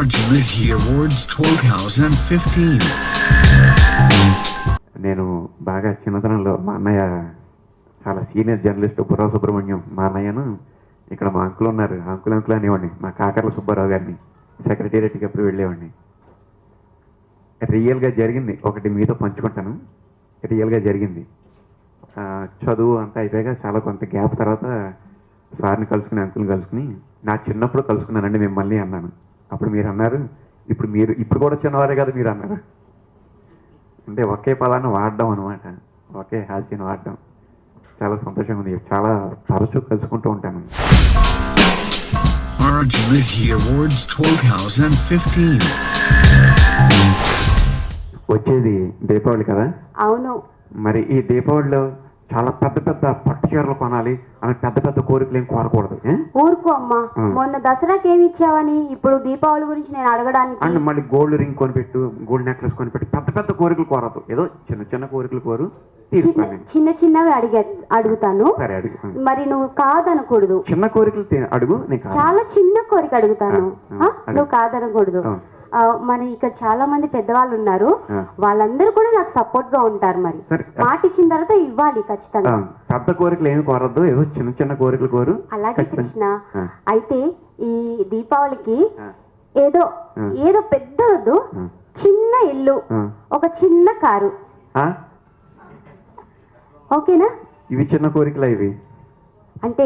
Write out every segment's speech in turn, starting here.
Arjviti Awards 2015. నేను బాగా చిన్నతనంలో మా అన్నయ్య చాలా సీనియర్ జర్నలిస్ట్ బుర్రా సుబ్రహ్మణ్యం మా అన్నయ్యను ఇక్కడ మా అంకుల్ ఉన్నారు అంకుల్ అనేవాడిని మా కాకర్ల సుబ్బారావు గారిని సెక్రటేరియట్కి ఎప్పుడు వెళ్ళేవాడిని. రియల్గా జరిగింది ఒకటి మీతో పంచుకుంటాను. రియల్గా జరిగింది. చదువు అంతా అయిపోయాక చాలా కొంత గ్యాప్ తర్వాత సార్ని కలుసుకుని అంకుల్ని కలుసుకుని నా చిన్నప్పుడు కలుసుకున్నానండి మిమ్మల్ని అన్నాను. అప్పుడు మీరు అన్నారు ఇప్పుడు కూడా చిన్నవారే కదా మీరు అన్నారు. అంటే ఒకే పదాన్ని వాడడం అనమాట, ఒకే హాస్యాన్ని వాడడం. చాలా సంతోషంగా ఉంది. చాలా తరచూ కలుసుకుంటూ ఉంటాను. Arjviti Awards 2015. వచ్చేది దీపావళి కదా. అవును. మరి ఈ దీపావళిలో చాలా పెద్ద పెద్ద పట్టు చీరలు కొనాలి అని పెద్ద పెద్ద కోరికలు ఏం కోరకూడదు. ఊరుకో అమ్మా, మొన్న దసరాకి ఏమి ఇచ్చావని ఇప్పుడు దీపావళి గురించి నేను అడగడానికి. అండ్ మళ్ళీ గోల్డ్ రింగ్ కొనిపెట్టు, గోల్డ్ నెక్లెస్ కొనిపెట్టు, పెద్ద పెద్ద కోరికలు కోరదు. ఏదో చిన్న చిన్న కోరికలు కోరు, తీరుస్తాను. చిన్న చిన్నవి అడుగుతాను. సరే అడుగు. మరి నువ్వు కాదనకూడదు. చిన్న కోరికలు అడుగు. చాలా చిన్న కోరిక అడుగుతాను, నువ్వు కాదనకూడదు. మరి ఇక్కడ చాలా మంది పెద్దవాళ్ళు ఉన్నారు, వాళ్ళందరూ కూడా నాకు సపోర్ట్ గా ఉంటారు. మరి మాట ఇచ్చిన తర్వాత ఇవ్వాలి ఖచ్చితంగా. పెద్ద కోరికలు ఏమి కోరద్దు, ఏదో చిన్న చిన్న కోరికలు కోరు. అలాగే కృష్ణ. అయితే ఈ దీపావళికి ఏదో ఏదో పెద్ద వద్దు, చిన్న ఇల్లు, ఒక చిన్న కారు, ఓకేనా? ఇవి చిన్న కోరికలు ఇవి. అంటే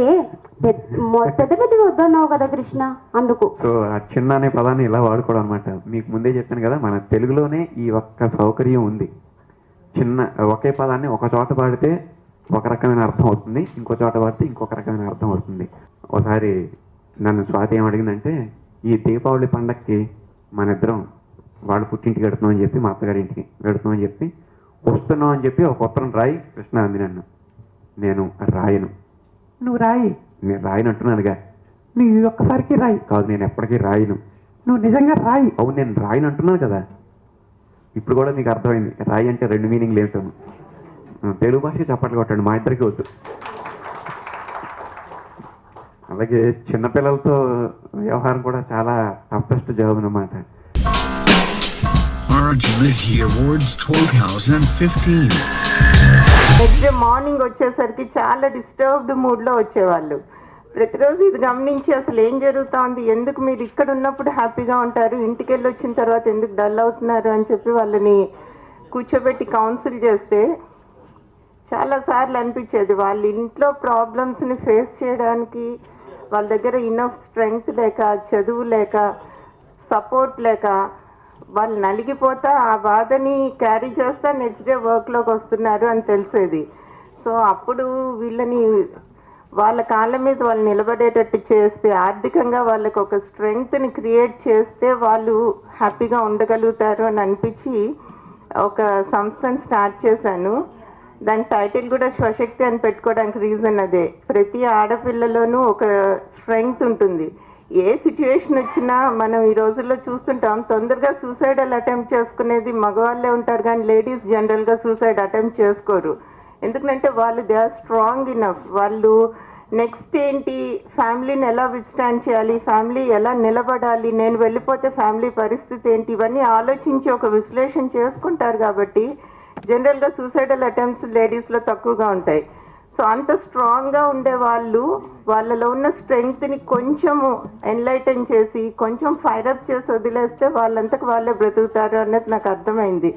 పెద్ద పెద్దగా వద్దన్నావు కదా కృష్ణ, అందుకు. సో ఆ చిన్న అనే పదాన్ని ఇలా వాడుకోవడం అనమాట. మీకు ముందే చెప్పాను కదా, మన తెలుగులోనే ఈ ఒక్క సౌకర్యం ఉంది. చిన్న ఒకే పదాన్ని ఒక చోట పాడితే ఒక రకమైన అర్థం అవుతుంది, ఇంకో చోట పాడితే ఇంకొక రకమైన అర్థం అవుతుంది. ఒకసారి నన్ను స్వాతి ఏం అడిగిందంటే, ఈ దీపావళి పండగకి మన ఇద్దరం వాళ్ళు పుట్టింటికి వెడుతున్నాం అని చెప్పి, మా అత్తగారింటికి వెడుతున్నాం అని చెప్పి, వస్తున్నాం అని చెప్పి ఒక ఉత్తరం రాయి కృష్ణ అంది నన్ను. నేను రాయను. నువ్వు రాయి. నేను రాయను అంటున్నానుగా. నువ్వు ఒక్కసారికి రాయి. కాదు, నేను ఎప్పటికీ రాయను. నువ్వు నిజంగా రాయి. అవును, నేను రాయను అంటున్నాను కదా. ఇప్పుడు కూడా మీకు అర్థమైంది రాయి అంటే రెండు మీనింగ్లు ఏమిటాను. తెలుగు భాష చప్పట్లు కొట్టండి, మా ఇద్దరికి వద్దు. అలాగే చిన్నపిల్లలతో వ్యవహారం కూడా చాలా టఫెస్ట్ జాబ్ అన్నమాట. Arjviti Awards 2015. Next day morning వచ్చేసరికి చాలా డిస్టర్బ్డ్ మూడ్లో వచ్చేవాళ్ళు. ప్రతిరోజు ఇది గమనించి అసలు ఏం జరుగుతోంది, ఎందుకు మీరు ఇక్కడ ఉన్నప్పుడు హ్యాపీగా ఉంటారు, ఇంటికి వెళ్ళి వచ్చిన తర్వాత ఎందుకు డల్ అవుతున్నారు అని చెప్పి వాళ్ళని కూర్చోబెట్టి కౌన్సిల్ చేస్తే చాలాసార్లు అనిపించేది వాళ్ళ ఇంట్లో ప్రాబ్లమ్స్ని ఫేస్ చేయడానికి వాళ్ళ దగ్గర ఇన్నఫ్ స్ట్రెంగ్త్ లేక, చదువు లేక, సపోర్ట్ లేక వాళ్ళు నలిగిపోతా ఆ బాధని క్యారీ చేస్తా నెక్స్ట్ డే వర్క్లోకి వస్తున్నారు అని తెలిసేది. సో అప్పుడు వీళ్ళని వాళ్ళ కాళ్ళ మీద వాళ్ళు నిలబడేటట్టు చేస్తే, ఆర్థికంగా వాళ్ళకి ఒక స్ట్రెంగ్త్ని క్రియేట్ చేస్తే వాళ్ళు హ్యాపీగా ఉండగలుగుతారు అని అనిపించి ఒక సంస్థను స్టార్ట్ చేశాను. దాని టైటిల్ కూడా స్వశక్తి అని పెట్టుకోవడానికి రీజన్ అదే. ప్రతి ఆడపిల్లలోనూ ఒక స్ట్రెంగ్త్ ఉంటుంది. ఏ సిచ్యువేషన్ వచ్చినా మనం ఈ రోజుల్లో చూస్తుంటాం, తొందరగా సూసైడల్ అటెంప్ట్ చేసుకునేది మగవాళ్ళే ఉంటారు, కానీ లేడీస్ జనరల్గా సూసైడ్ అటెంప్ట్ చేసుకోరు. ఎందుకంటే వాళ్ళు దే ఆర్ స్ట్రాంగ్ ఇనఫ్. వాళ్ళు నెక్స్ట్ ఏంటి, ఫ్యామిలీని ఎలా విత్స్టాండ్ చేయాలి, ఫ్యామిలీ ఎలా నిలబడాలి, నేను వెళ్ళిపోతే ఫ్యామిలీ పరిస్థితి ఏంటి, ఇవన్నీ ఆలోచించి ఒక విశ్లేషణ చేసుకుంటారు. కాబట్టి జనరల్గా సూసైడల్ అటెంప్ట్స్ లేడీస్లో తక్కువగా ఉంటాయి. సో అంత స్ట్రాంగ్గా ఉండే వాళ్ళు వాళ్ళలో ఉన్న స్ట్రెంగ్త్ని కొంచెము ఎన్లైటన్ చేసి, కొంచెం ఫైరప్ చేసి వదిలేస్తే వాళ్ళంతకు వాళ్ళే బ్రతుకుతారు అన్నది నాకు అర్థమైంది.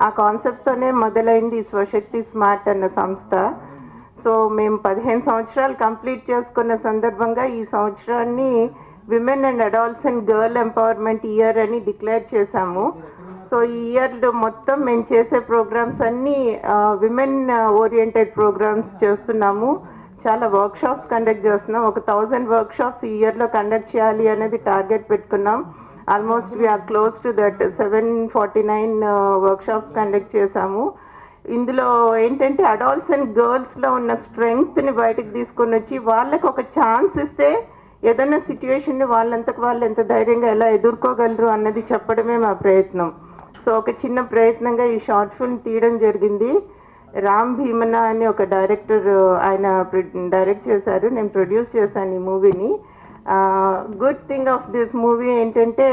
ఆ కాన్సెప్ట్తోనే మొదలైంది స్వశక్తి స్మార్ట్ అన్న సంస్థ. సో మేము 15 సంవత్సరాలు కంప్లీట్ చేసుకున్న సందర్భంగా ఈ సంవత్సరాన్ని women and adolescent girl empowerment year అని డిక్లేర్ చేశాము. సో ఈ ఇయర్లో మొత్తం మేము చేసే ప్రోగ్రామ్స్ అన్నీ విమెన్ ఓరియంటెడ్ ప్రోగ్రామ్స్ చేస్తున్నాము. చాలా వర్క్షాప్స్ కండక్ట్ చేస్తున్నాం. 1000 వర్క్షాప్స్ ఈ ఇయర్లో కండక్ట్ చేయాలి అనేది టార్గెట్ పెట్టుకున్నాం. Almost we are close to that. 749 workshops conduct చేశాము. ఇందులో ఏంటంటే అడాల్సెంట్ గర్ల్స్లో ఉన్న స్ట్రెంగ్త్ని బయటకు తీసుకొని వచ్చి వాళ్ళకి ఒక ఛాన్స్ ఇస్తే ఏదైనా సిచ్యువేషన్ని వాళ్ళంతకు వాళ్ళు ఎంత ధైర్యంగా ఎలా ఎదుర్కోగలరు అన్నది చెప్పడమే మా ప్రయత్నం. సో ఒక చిన్న ప్రయత్నంగా ఈ షార్ట్ ఫిల్మ్ తీయడం జరిగింది. రామ్ భీమన అని ఒక డైరెక్టర్, ఆయన డైరెక్ట్ చేశారు, నేను ప్రొడ్యూస్ చేశాను ఈ మూవీని. Good thing of this movie ఏంటంటే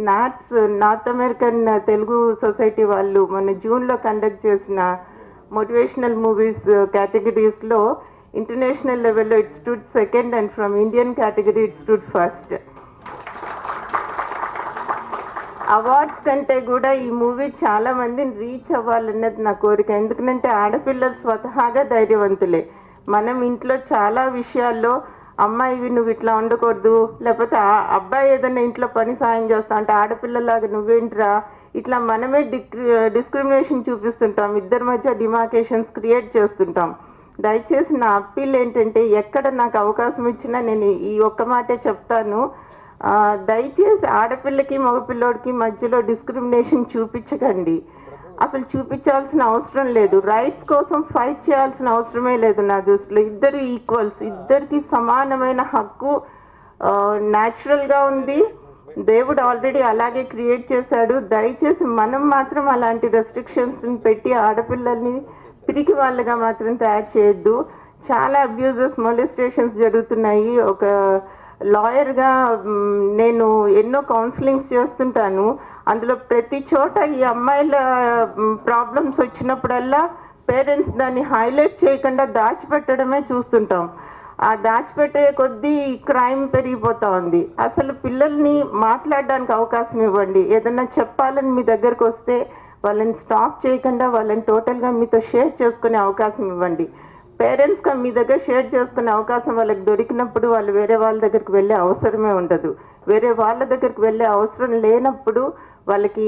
నార్త్ అమెరికన్ తెలుగు సొసైటీ వాళ్ళు మొన్న జూన్లో కండక్ట్ చేసిన మోటివేషనల్ మూవీస్ కేటగిరీస్లో ఇంటర్నేషనల్ లెవెల్లో it stood second and from Indian category it stood first. Awards కంటే కూడా ఈ మూవీ చాలా మందిని రీచ్ అవ్వాలన్నది నా కోరిక. ఎందుకంటే ఆడపిల్లలు స్వతహాగా ధైర్యవంతులే. మనం ఇంట్లో చాలా విషయాల్లో అమ్మాయివి నువ్వు ఇట్లా ఉండకూడదు, లేకపోతే అబ్బాయి ఏదైనా ఇంట్లో పని సాయం చేస్తా అంటే ఆడపిల్లలాగా నువ్వేంట్రా ఇట్లా మనమే డిస్క్రిమినేషన్ చూపిస్తుంటాం, ఇద్దరి మధ్య డిమార్కేషన్స్ క్రియేట్ చేస్తుంటాం. దయచేసి నా అప్పీల్ ఏంటంటే ఎక్కడ నాకు అవకాశం ఇచ్చినా నేను ఈ ఒక్క మాటే చెప్తాను, దయచేసి ఆడపిల్లకి మగపిల్లోడికి మధ్యలో డిస్క్రిమినేషన్ చూపించకండి. అసలు చూపించాల్సిన అవసరం లేదు. రైట్స్ కోసం ఫైట్ చేయాల్సిన అవసరమే లేదు నా దృష్టిలో. ఇద్దరు ఈక్వల్స్, ఇద్దరికి సమానమైన హక్కు న్యాచురల్గా ఉంది. దేవుడు ఆల్రెడీ అలాగే క్రియేట్ చేశాడు. దయచేసి మనం మాత్రం అలాంటి రెస్ట్రిక్షన్స్ పెట్టి ఆడపిల్లల్ని పిరికి వాళ్ళగా మాత్రం తయారు చేయొద్దు. చాలా అబ్యూజెస్, మొలెస్టేషన్స్ జరుగుతున్నాయి. ఒక లాయర్గా నేను ఎన్నో కౌన్సిలింగ్స్ చేస్తుంటాను. అందులో ప్రతి చోట ఈ అమ్మాయిల ప్రాబ్లమ్స్ వచ్చినప్పుడల్లా పేరెంట్స్ దాన్ని హైలైట్ చేయకుండా దాచిపెట్టడమే చూస్తుంటాం. ఆ దాచిపెట్టే కొద్దీ క్రైమ్ పెరిగిపోతూ ఉంది. అసలు పిల్లల్ని మాట్లాడడానికి అవకాశం ఇవ్వండి. ఏదన్నా చెప్పాలని మీ దగ్గరకు వస్తే వాళ్ళని స్టాప్ చేయకుండా వాళ్ళని టోటల్గా మీతో షేర్ చేసుకునే అవకాశం ఇవ్వండి. పేరెంట్స్గా మీ దగ్గర షేర్ చేసుకునే అవకాశం వాళ్ళకి దొరికినప్పుడు వాళ్ళు వేరే వాళ్ళ దగ్గరికి వెళ్ళే అవసరమే ఉండదు. వేరే వాళ్ళ దగ్గరికి వెళ్ళే అవసరం లేనప్పుడు వాళ్ళకి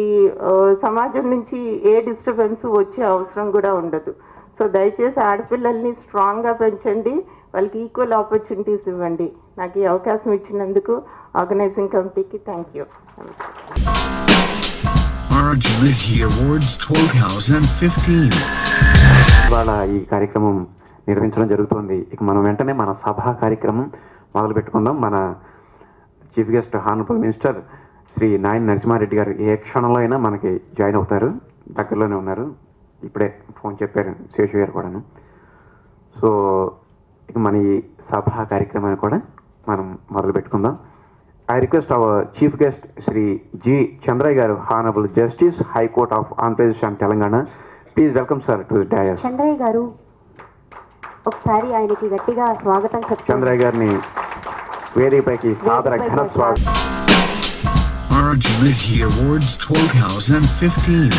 సమాజం నుంచి ఏ డిస్టర్బెన్స్ వచ్చే అవసరం కూడా ఉండదు. సో దయచేసి ఆడపిల్లల్ని స్ట్రాంగ్గా పెంచండి, వాళ్ళకి ఈక్వల్ ఆపర్చునిటీస్ ఇవ్వండి. నాకు ఈ అవకాశం ఇచ్చినందుకు ఆర్గనైజింగ్ కమిటీకి థ్యాంక్ యూ. Arjunity Awards 2015. ఇవాళ ఈ కార్యక్రమం నిర్వహించడం జరుగుతుంది. ఇక మనం వెంటనే మన సభా కార్యక్రమం మొదలు పెట్టుకుందాం. మన chief guest honourable minister Shri Nayan Narasimha Reddy గారు ఏ క్షణంలో అయినా మనకి జాయిన్ అవుతారు, దగ్గరలోనే ఉన్నారు. ఇప్పుడే ఫోన్ చెప్పారు శేషు గారు కూడాను. సో ఇక మన ఈ సభా కార్యక్రమాన్ని కూడా మనం మొదలు పెట్టుకుందాం. I request our chief guest Sri G. Chandraya garu, Honorable Justice, High Court of Andhra Pradesh and Telangana. Please welcome sir to the dais. Chandraiah గారు ఒకసారి ఆయనకి గట్టిగా స్వాగతం చెప్పండి. చంద్రయ్య గారిని వేదికపైకి సాదర ఘన స్వాగతం. Arjunity Awards 2015.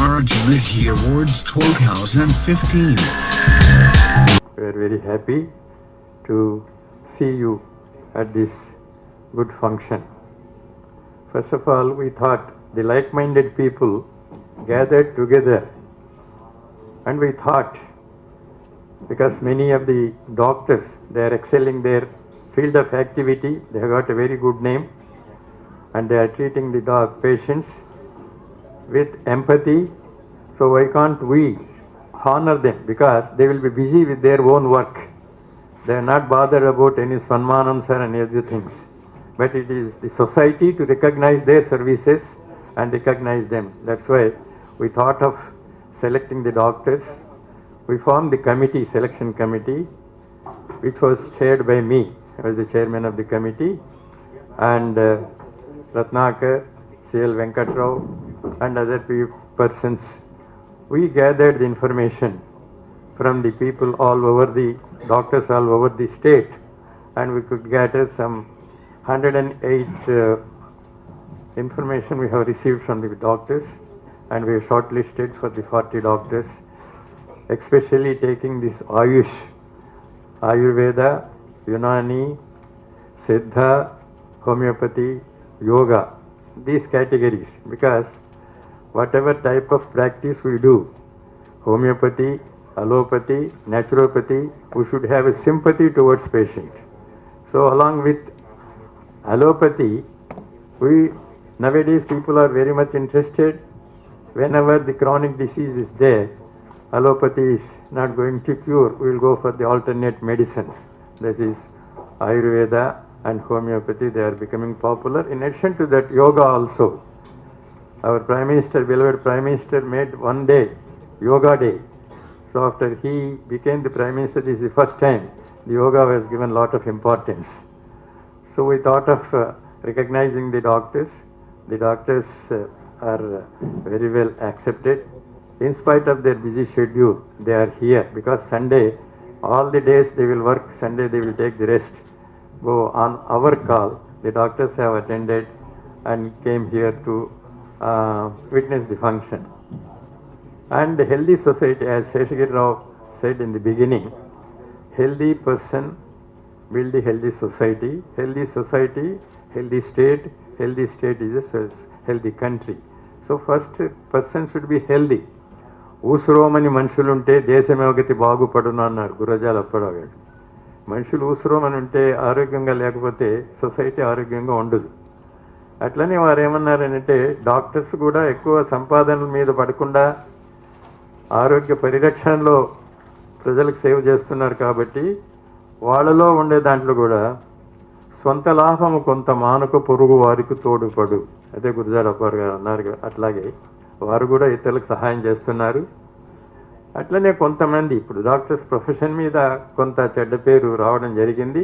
Arjunity Awards 2015. We are very happy to see you at this good function. First of all, we thought the like-minded people gathered together, and we thought, because many of the doctors, they are excelling their field of activity, they have got a very good name, and they are treating the patients with empathy. So why can't we honor them, because they will be busy with their own work. They are not bothered about any Swanmanams or any other things. But it is the society to recognize their services and recognize them. That's why we thought of selecting the doctors. We formed the committee, selection committee, which was chaired by me. I was the chairman of the committee. And Ratnakar, C.L. Venkatrao and other persons. We gathered the information from the people all over the doctors all over the state, and we could gather some 108 information we have received from the doctors, and we have shortlisted for the 40 doctors, especially taking this Ayush, Ayurveda, Unani, Siddha, homeopathy, yoga, these categories, because whatever type of practice we do, homeopathy, allopathy, naturopathy, we should have a sympathy towards patient. So along with allopathy, nowadays people are very much interested. Whenever the chronic disease is there, allopathy is not going to cure, we will go for the alternate medicines. That is Ayurveda and homeopathy, they are becoming popular. In addition to that, yoga also. Our Prime Minister, beloved Prime Minister, made one day, Yoga Day. So after he became the Prime Minister, this is the first time the yoga was given a lot of importance. So we thought of recognizing the doctors. The doctors are very well accepted. In spite of their busy schedule, they are here because Sunday, all the days they will work, Sunday they will take the rest. Go on our call, the doctors have attended and came here to witness the function. And the healthy society, as Seshagiri Rao said in the beginning, healthy person build a healthy society, healthy state is a healthy country. So first person should be healthy. ఊసురోమని మనుషులుంటే దేశమేవగతి బాగుపడును అన్నారు గురజాల అప్పారావు గారు. మనుషులు ఊసురోమని ఉంటే ఆరోగ్యంగా లేకపోతే society ఆరోగ్యంగా ఉండదు. అట్లనే వారు ఏమన్నారంటే డాక్టర్స్ కూడా ఎక్కువ సంపాదనల మీద పడకుండా ఆరోగ్య పరిరక్షణలో ప్రజలకు సేవ చేస్తున్నారు కాబట్టి వాళ్ళలో ఉండే దాంట్లో కూడా సొంత లాభము కొంత మానుక పొరుగు వారికి తోడుపడు, అదే గురజాల అప్పారావు గారు అన్నారు. అట్లాగే వారు కూడా ఇతరులకు సహాయం చేస్తున్నారు. అట్లనే కొంతమంది ఇప్పుడు డాక్టర్స్ ప్రొఫెషన్ మీద కొంత చెడ్డ పేరు రావడం జరిగింది.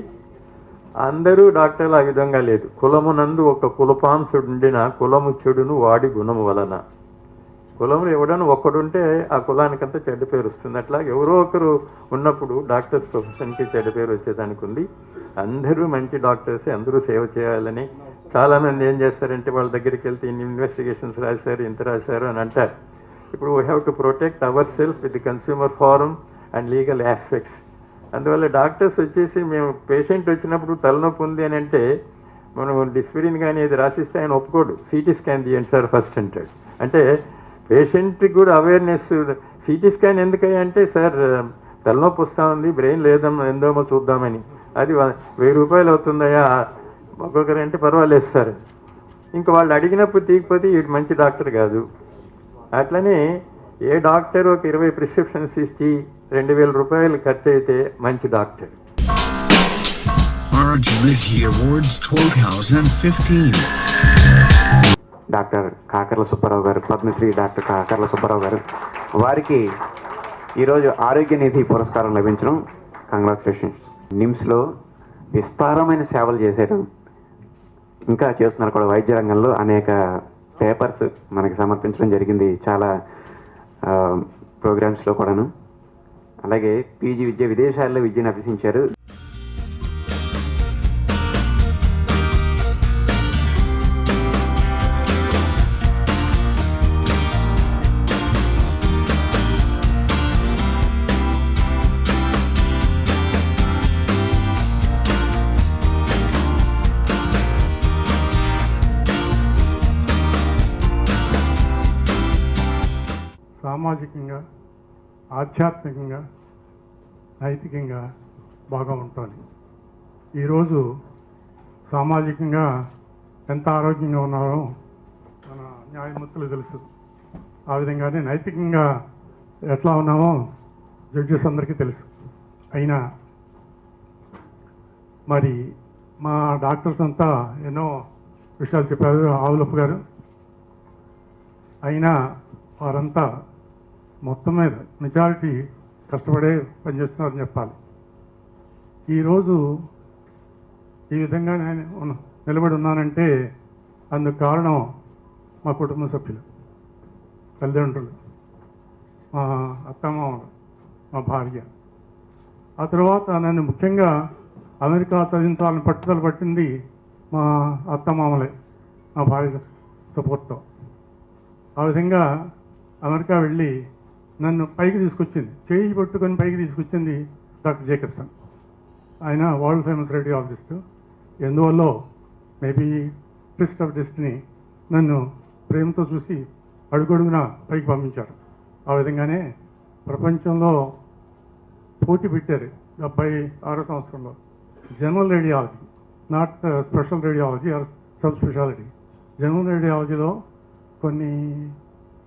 అందరూ డాక్టర్లు ఆ విధంగా లేదు. కులమునందు ఒక కులపాంసుడు ఉండిన కులము చెడును వాడి గుణము వలన. కులములు ఎవడను ఒక్కడుంటే ఆ కులానికంతా చెడ్డ పేరు వస్తుంది. అట్లా ఎవరో ఒకరు ఉన్నప్పుడు డాక్టర్స్ ప్రొఫెషన్కి చెడ్డ పేరు వచ్చేదానికి ఉంది. అందరూ మంచి డాక్టర్సే, అందరూ సేవ చేయాలని. చాలామంది ఏం చేస్తారంటే వాళ్ళ దగ్గరికి వెళ్తే ఇన్ని ఇన్వెస్టిగేషన్స్ రాశారు, ఇంత రాశారు అని అంటారు. ఇప్పుడు we have to protect our self with the consumer forum and legal aspects. అందువల్ల డాక్టర్స్ వచ్చేసి మేము పేషెంట్ వచ్చినప్పుడు తలనొప్పి ఉంది అని అంటే మనం డిస్పిరిన్ కానీ ఇది రాసిస్తే ఆయన ఒప్పుకోడు. సిటీ స్కాన్ తీయండి సార్ ఫస్ట్ అంటాడు. అంటే పేషెంట్కి కూడా అవేర్నెస్. సిటీ స్కాన్ ఎందుకయ్యా అంటే సార్ తలనొప్పి వస్తూ ఉంది, బ్రెయిన్ లేదమ్మా ఎందోమో చూద్దామని. అది 1000 రూపాయలు అవుతుందయ్యా ఒక్కొక్కరు అంటే పర్వాలేదు సార్. ఇంకా వాళ్ళు అడిగినప్పుడు తీయకపోతే వీడు మంచి డాక్టర్ కాదు. అట్లనే ఏ డాక్టర్ ఒక 20 ప్రిస్క్రిప్షన్స్ ఇచ్చి 2000 రూపాయలు ఖర్చు అయితే మంచి doctor. Arjunity Awards 2015. Doctor Kakarla Subbarao గారు, పద్మశ్రీ డాక్టర్ కాకర్ల సుబ్బారావు గారు, వారికి ఈరోజు ఆరోగ్య నిధి పురస్కారం లభించడం కంగ్రాచులేషన్స్. నిమ్స్లో విస్తారమైన సేవలు చేశారు, ఇంకా చేస్తున్నారు కూడా. వైద్య రంగంలో అనేక పేపర్స్ మనకి సమర్పించడం జరిగింది చాలా ప్రోగ్రామ్స్లో కూడాను. అలాగే పీజీ విద్య, విదేశాల్లో విద్యను అభ్యసించారు. సామాజికంగా, ఆధ్యాత్మికంగా, నైతికంగా బాగా ఉంటుంది. ఈరోజు సామాజికంగా ఎంత ఆరోగ్యంగా ఉన్నారో మన న్యాయమూర్తులు తెలుసు. ఆ విధంగానే నైతికంగా ఎట్లా ఉన్నామో జడ్జెస్ అందరికీ తెలుసు. అయినా మరి మా డాక్టర్స్ అంతా ఎన్నో విషయాలు చెప్పారు, ఆవులప్ప గారు. అయినా వారంతా మొత్తం మీద మెజారిటీ కష్టపడే పనిచేస్తున్నారని చెప్పాలి. ఈరోజు ఈ విధంగా నేను నిలబడి ఉన్నానంటే అందుకు కారణం మా కుటుంబ సభ్యులు, తల్లిదండ్రులు, మా అత్తమామలు, మా భార్య. ఆ తర్వాత నన్ను ముఖ్యంగా అమెరికా చదివించాలని పట్టుదల పట్టింది మా అత్తమామలే, మా భార్య సపోర్ట్తో. ఆ విధంగా అమెరికా వెళ్ళి నన్ను పైకి తీసుకొచ్చింది, చేయి పట్టుకొని పైకి తీసుకొచ్చింది డాక్టర్ జేకబ్సన్. ఆయన వరల్డ్ ఫేమస్ రేడియాలజిస్టు. ఎందువల్ల మేబీ ట్విస్ట్ ఆఫ్ డెస్టినీ నన్ను ప్రేమతో చూసి అడుగడుగున పైకి పంపించారు. ఆ విధంగానే ప్రపంచంలో పోటీ పెట్టారు 76వ సంవత్సరంలో general radiology, not special radiology or sub speciality. General రేడియాలజీలో కొన్ని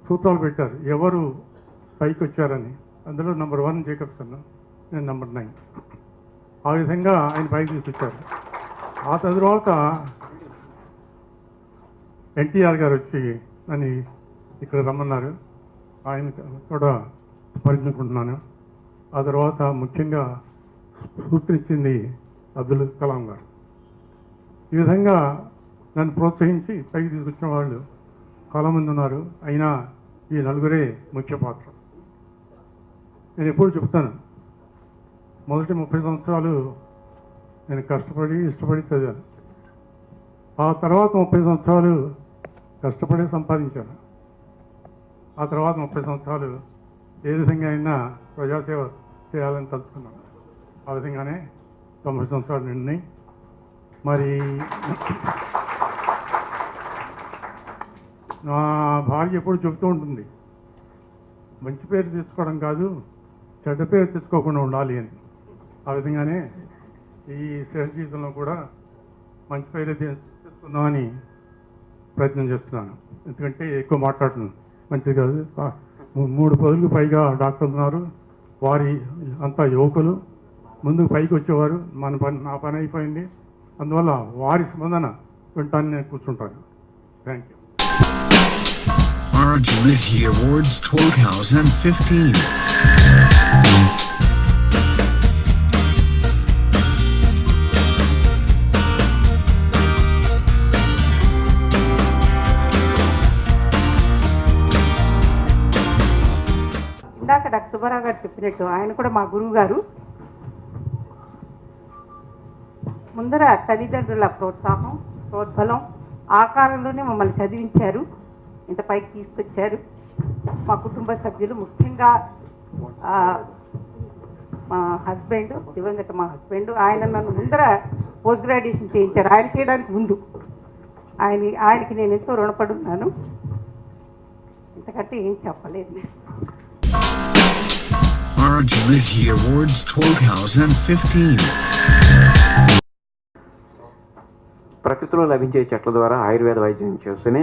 సూత్రాలు పెట్టారు ఎవరు పైకి వచ్చారని. అందులో నెంబర్ 1 జేకబ్సన్, నేను నెంబర్ 9. ఆ విధంగా ఆయన పైకి తీసుకొచ్చారు. ఆ తర్వాత ఎన్టీఆర్ గారు వచ్చి నన్ను ఇక్కడ రమ్మన్నారు. ఆయన కూడా స్మరించుకుంటున్నాను. ఆ తర్వాత ముఖ్యంగా స్ఫూర్తినిచ్చింది అబ్దుల్ కలాం గారు. ఈ విధంగా నన్ను ప్రోత్సహించి పైకి తీసుకొచ్చిన వాళ్ళు చాలామంది ఉన్నారు. అయినా ఈ నలుగురే ముఖ్య పాత్ర. నేను ఎప్పుడు చెప్తాను, మొదటి 30 సంవత్సరాలు నేను కష్టపడి ఇష్టపడి చదివాను. ఆ తర్వాత 30 సంవత్సరాలు కష్టపడి సంపాదించాను. ఆ తర్వాత 30 సంవత్సరాలు ఏ విధంగా అయినా ప్రజాసేవ చేయాలని తలుచుకున్నాను. ఆ విధంగానే 90 సంవత్సరాలు నిండినాయి. మరి నా భార్య ఎప్పుడు చెబుతూ ఉంటుంది, మంచి పేరు తెచ్చుకోవడం కాదు, చెడ్డ పేరు తెచ్చుకోకుండా ఉండాలి అని. ఆ విధంగానే ఈ సేవ జీవితంలో కూడా మంచి పేరు తెచ్చుకుందామని ప్రయత్నం చేస్తున్నాను. ఎందుకంటే ఎక్కువ మాట్లాడుతున్నాను మంచిది కాదు. 3 పదులకు పైగా డాక్టర్లు ఉన్నారు. వారి అంతా యువకులు, ముందుకు పైకి వచ్చేవారు. నా పని అయిపోయింది. అందువల్ల వారి స్పందన వింటాన్ని నేను కూర్చుంటాను. Thank you. Arjunity Awards 2015. ఇందాక డాక్టర్ సుబ్బారావు గారు చెప్పినట్టు ఆయన కూడా మా గురువు గారు. ముందర తల్లిదండ్రుల ప్రోత్సాహం, ప్రోద్బలం, ఆకారంలోనే మమ్మల్ని చదివించారు, ఇంత పైకి తీసుకొచ్చారు. మా కుటుంబ సభ్యులు, ముఖ్యంగా మా హస్బెండ్, దివంగత మా హస్బెండ్, ఆయన నన్ను ముందర పోస్ట్ గ్రాడ్యుయేషన్ చేయించారు. ఆయన చేయడానికి ముందు ఆయనకి నేను ఎంతో రుణపడి ఉన్నాను. ఇంతకంటే ఏం చెప్పలేదు. Arjunity Awards 2015. ప్రకృతిలో లభించే చెట్ల ద్వారా ఆయుర్వేద వైద్యం చేస్తూనే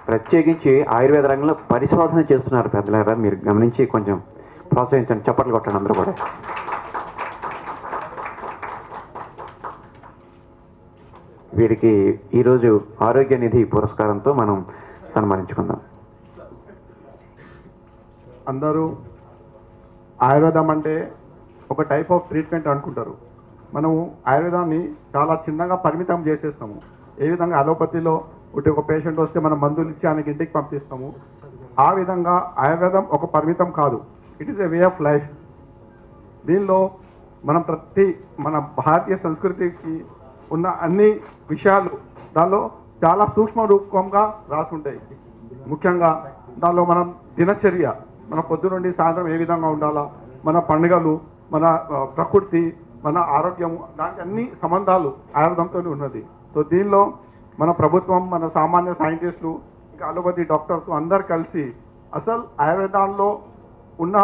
ప్రత్యేకించి ఆయుర్వేద రంగంలో పరిశోధన చేస్తున్నారు పెద్దలారా. మీరు గమనించి కొంచెం ప్రోత్సహించండి, చప్పట్లు కొట్టండి అందరూ కూడా. వీరికి ఈరోజు ఆరోగ్య నిధి పురస్కారంతో మనం సన్మానించుకుందాం. అందరూ ఆయుర్వేదం అంటే ఒక టైప్ ఆఫ్ ట్రీట్మెంట్ అనుకుంటారు. మనము ఆయుర్వేదాన్ని చాలా చిన్నగా పరిమితం చేసేస్తాము. ఏ విధంగా అలోపతిలో ఒక పేషెంట్ వస్తే మనం మందులు ఇచ్చి ఆయనకి ఇంటికి పంపిస్తాము, ఆ విధంగా ఆయుర్వేదం ఒక పరిమితం కాదు. It is a way of life. దీనిలో మనం మన భారతీయ సంస్కృతికి ఉన్న అన్ని విషయాలు దానిలో చాలా సూక్ష్మ రూపంగా రాసుంటాయి. ముఖ్యంగా దానిలో మనం దినచర్య, మన పొద్దు నుండి సాయంత్రం ఏ విధంగా ఉండాలా, మన పండుగలు, మన ప్రకృతి, మన ఆరోగ్యము, దానికి అన్ని సంబంధాలు ఆయుర్వేదంతో ఉన్నది. సో దీనిలో మన ప్రభుత్వం, మన సామాన్య సైంటిస్టులు, ఇంకా అలోపతి డాక్టర్స్ అందరు కలిసి అసలు ఆయుర్వేదంలో ఉన్న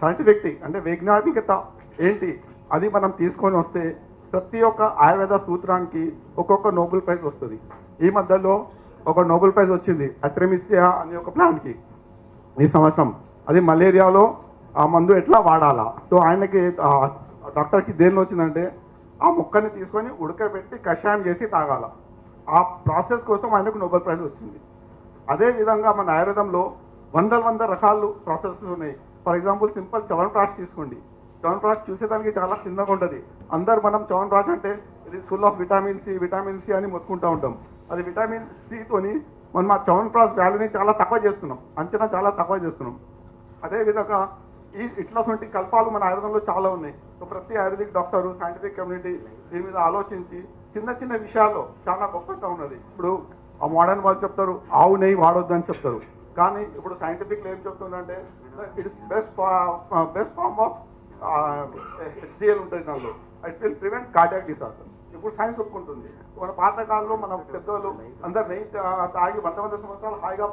సైంటిఫిక్ అంటే వైజ్ఞానికత ఏంటి అది మనం తీసుకొని వస్తే ప్రతి ఒక్క ఆయుర్వేద సూత్రానికి ఒక్కొక్క నోబెల్ ప్రైజ్ వస్తుంది. ఈ మధ్యలో ఒక నోబెల్ ప్రైజ్ వచ్చింది అథ్రెమిసియా అనే ఒక ప్లాంట్కి ఈ సంవత్సరం. అది మలేరియాలో ఆ మందు ఎట్లా వాడాలా. సో ఆయనకి డాక్టర్కి దేనిలో వచ్చిందంటే ఆ మొక్కని తీసుకొని ఉడకబెట్టి కషాయం చేసి తాగాల. ఆ ప్రాసెస్ కోసం ఆయనకు నోబెల్ ప్రైజ్ వచ్చింది. అదేవిధంగా మన ఆయుర్వేదంలో వందల రకాలు ప్రాసెసెస్ ఉన్నాయి. ఫర్ ఎగ్జాంపుల్ సింపుల్ చ్యవన్ప్రాష్ తీసుకోండి. చ్యవన్ప్రాష్ చూసేదానికి చాలా చిన్నగా ఉంటుంది. అందరు మనం చ్యవన్ప్రాష్ అంటే ఇది ఫుల్ ఆఫ్ విటమిన్ సి అని మొత్తుకుంటూ ఉంటాం. అది విటమిన్ సితోని మనం ఆ చ్యవన్ప్రాష్ వాల్యూని చాలా తక్కువ చేస్తున్నాం, అంచనా చాలా తక్కువ చేస్తున్నాం. అదేవిధంగా ఇట్లాంటి కల్పాలు మన ఆయుర్వేదంలో చాలా ఉన్నాయి. సో ప్రతి ఆయుర్వేదిక్ డాక్టరు, సైంటిఫిక్ కమ్యూనిటీ దీని మీద ఆలోచించి చిన్న విషయాల్లో చాలా గొప్పగా ఉన్నది. ఇప్పుడు ఆ మోడర్న్ వాళ్ళు చెప్తారు ఆవు నెయ్యి వాడొద్దు అని చెప్తారు. కానీ ఇప్పుడు సైంటిఫిక్ ఏం చెప్తుందంటే it is best form of HDL ఉంటుంది దానిలో. It will prevent cardiac disorder. ఇప్పుడు సైన్స్ ఒప్పుకుంటుంది. మన పాతకాలంలో మన పెద్దవాళ్ళు అందరు నెయ్యి తాగి 100 సంవత్సరాలు హాయిగా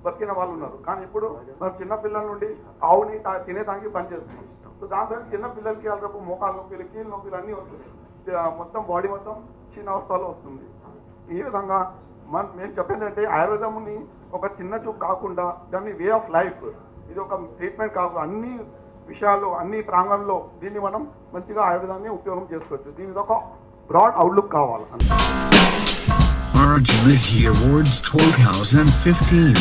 బతికిన వాళ్ళు ఉన్నారు. కానీ ఇప్పుడు మనం చిన్న పిల్లల నుండి ఆవు నెయ్యి తినే తాగి పని చేస్తున్నాం. సో దాంతో చిన్న పిల్లలకి వాళ్ళకు మోకాలు నొప్పులు కీళ్ళ నొప్పులు అన్నీ వస్తుంది. మొత్తం బాడీ మొత్తం చిన్న అవస్థలో వస్తుంది. ఈ విధంగా మేము చెప్పేదంటే ఆయుర్వేదంని ఒక చిన్న చూపు కాకుండా దాన్ని వే ఆఫ్ లైఫ్, ఇది ఒక ట్రీట్మెంట్ కాకుండా అన్ని విషయాల్లో అన్ని ప్రాంగణంలో దీన్ని మనం మంచిగా ఆయుర్వేదాన్ని ఉపయోగం చేసుకోవచ్చు. దీని ఒక బ్రాడ్ అవుట్లుక్ కావాలి. Arj Ritchie Awards 2015.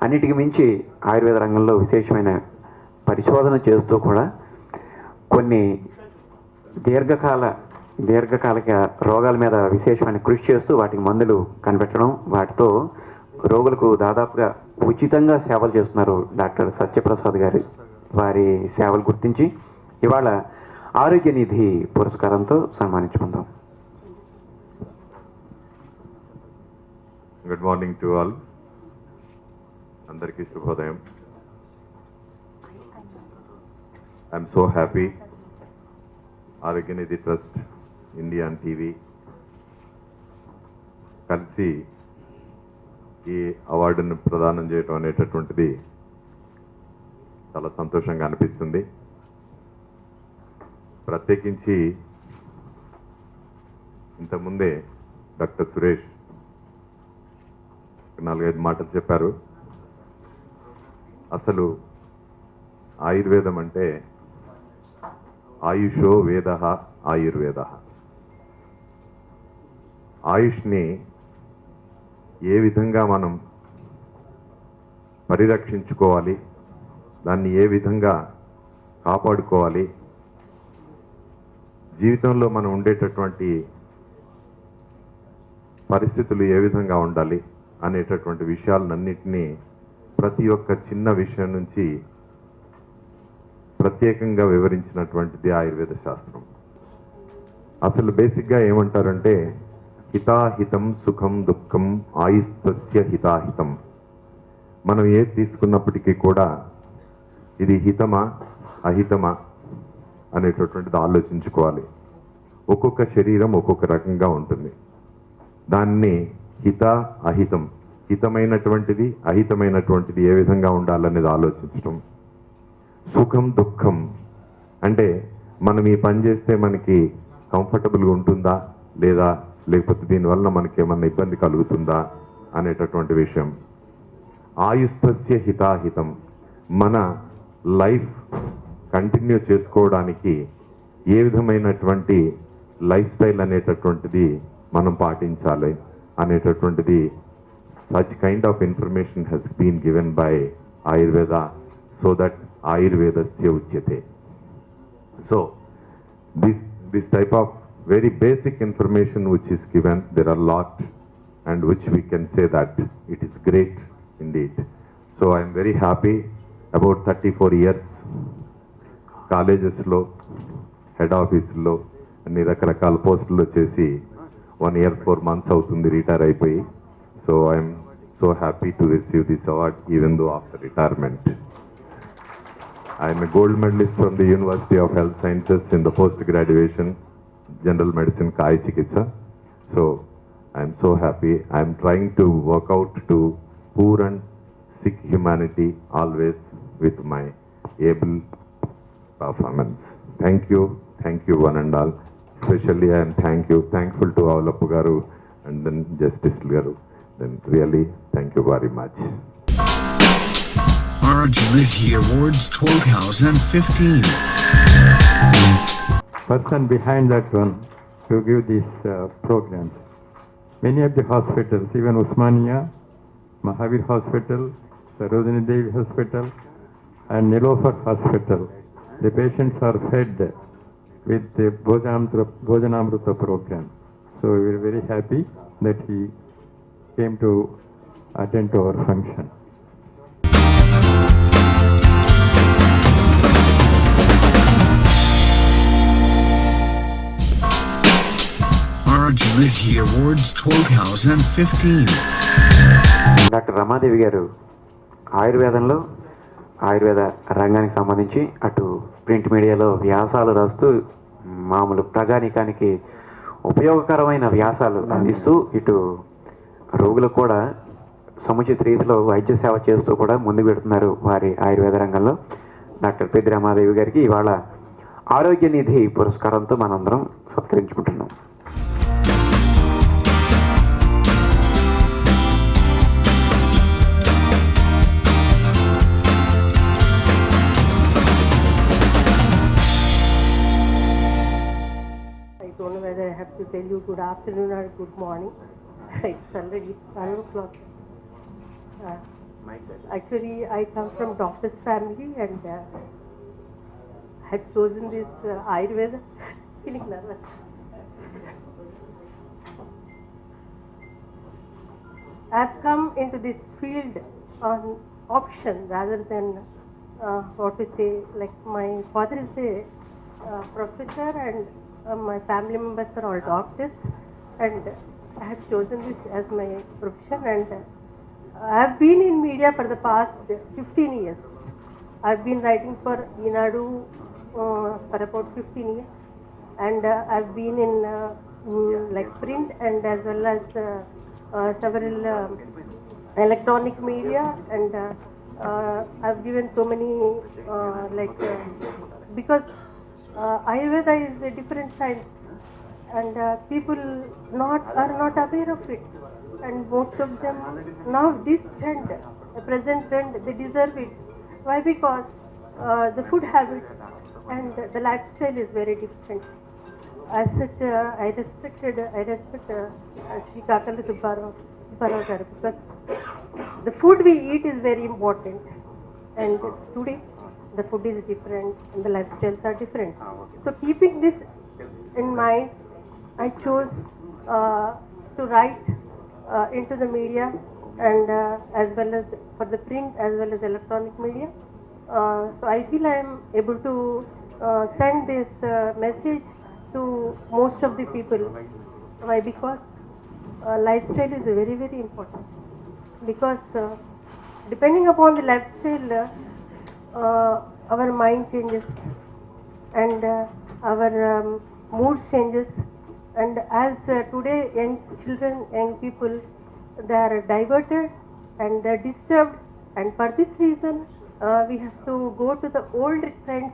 అన్నిటికి మించి ఆయుర్వేద రంగంలో విశేషమైన పరిశోధన చేస్తూ కూడా కొన్ని దీర్ఘకాలిక రోగాల మీద విశేషమైన కృషి చేస్తూ వాటికి మందులు కనిపెట్టడం, వాటితో రోగులకు దాదాపుగా ఉచితంగా సేవలు చేస్తున్నారు డాక్టర్ సత్యప్రసాద్ గారు. వారి సేవలు గుర్తించి ఇవాళ ఆరోగ్య నిధి పురస్కారంతో సన్మానించుకుందాం. Good morning to all. అందరికీ శుభోదయం. ఐఎమ్ సో హ్యాపీ ఆరోగ్య నిధి ట్రస్ట్, ఇండియా టీవీ కలిసి ఈ అవార్డును ప్రదానం చేయటం అనేటటువంటిది చాలా సంతోషంగా అనిపిస్తుంది. ప్రత్యేకించి ఇంతకుముందే డాక్టర్ సురేష్ 4-5 మాటలు చెప్పారు. అసలు ఆయుర్వేదం అంటే ఆయుషో వేద ఆయుర్వేద. ఆయుష్ని ఏ విధంగా మనం పరిరక్షించుకోవాలి, దాన్ని ఏ విధంగా కాపాడుకోవాలి, జీవితంలో మనం ఉండేటటువంటి పరిస్థితులు ఏ విధంగా ఉండాలి అనేటటువంటి విషయాలన్నింటినీ ప్రతి ఒక్క చిన్న విషయం నుంచి ప్రత్యేకంగా వివరించినటువంటిది ఆయుర్వేద శాస్త్రం. అసలు బేసిక్గా ఏమంటారంటే హితాహితం సుఖం దుఃఖం ఆయుస్తస్య హితాహితం. మనం ఏది తీసుకున్నప్పటికీ కూడా ఇది హితమా అహితమా అనేటటువంటిది ఆలోచించుకోవాలి. ఒక్కొక్క శరీరం ఒక్కొక్క రకంగా ఉంటుంది. దాన్ని హిత అహితం, హితమైనటువంటిది అహితమైనటువంటిది ఏ విధంగా ఉండాలనేది ఆలోచించడం. సుఖం దుఃఖం అంటే మనం ఈ పని చేస్తే మనకి కంఫర్టబుల్గా ఉంటుందా లేదా, లేకపోతే దీనివల్ల మనకి ఏమన్నా ఇబ్బంది కలుగుతుందా అనేటటువంటి విషయం. ఆయుస్తస్య హితాహితం, మన లైఫ్ కంటిన్యూ చేసుకోవడానికి ఏ విధమైనటువంటి లైఫ్ స్టైల్ అనేటటువంటిది మనం పాటించాలి అనేటటువంటిది such kind of information has been given by Ayurveda, so that ఆయుర్వేదస్య ఉచ్యతే. So this type of very basic information which is given, there are lot and which we can say that it is great indeed. So I am very happy. About 34 years colleges lo, head office lo, అన్ని రకరకాల పోస్టుల్లో చేసి 1 year 4 months అవుతుంది retire అయిపోయి. So I am so happy to receive this award even though after retirement. I am a gold medalist from the University of Health Sciences in the post-graduation General Medicine Kai Chikitsa. So I am so happy. I am trying to work out to poor and sick humanity always with my able performance. Thank you one and all. Especially I am thankful to Avalapu Garu and then Justice Garu. Then really thank you very much. Arj Ritchie Awards 2015. Person behind that one to give these programs. Many of the hospitals, even Usmania, Mahavir Hospital, Sarojini Devi Hospital, and Nilofar Hospital, the patients are fed with the Bhojanamrita program. So we are very happy that he came to attend to our function. Arjuniti Awards 2015. Doctor Ramadevi గారు ఆయుర్వేదంలో ఆయుర్వేద రంగానికి సంబంధించి అటు print మీడియాలో వ్యాసాలు రాస్తూ మామూలు ప్రజానీకానికి ఉపయోగకరమైన వ్యాసాలు అందిస్తూ ఇటు రోగులకు కూడా సముచిత రీతిలో వైద్య సేవ చేస్తూ కూడా ముందుకు పెడుతున్నారు వారి ఆయుర్వేద రంగంలో. డాక్టర్ పెద్ది రమాదేవి గారికి ఇవాళ ఆరోగ్య నిధి పురస్కారంతో మనందరం సత్కరించుకుంటున్నాం. I don't know whether I have to tell you good afternoon or good morning. It's already 12 o'clock. Actually, I come from doctor's family and had chosen this Ayurveda. Feeling nervous. I've come into this field on option rather than what to say. Like my father is a professor and my family members are all doctors, and I have chosen this as my profession. And I have been in media for the past 15 years. I've been writing for Inadu for about 15 years, and I've been in like print and as well as several electronic media, and I've given so many because Ayurveda is a different science, and people are not aware of it, and most of them now this trend, the present trend, they deserve it. Why? Because the food habits and the lifestyle is very different. As such, I respect Sri Kakali Subbarao garu, because the food we eat is very important, and today the food is different and the lifestyles are different. So keeping this in mind, I chose to write into the media, and as well as for the print as well as electronic media. So I feel I am able to send this message to most of the people. Why? Because lifestyle is very, very important. Because depending upon the lifestyle, our mind changes, and our mood changes. And as today young children, young people, they are diverted and they are disturbed, and for this reason we have to go to the old trends,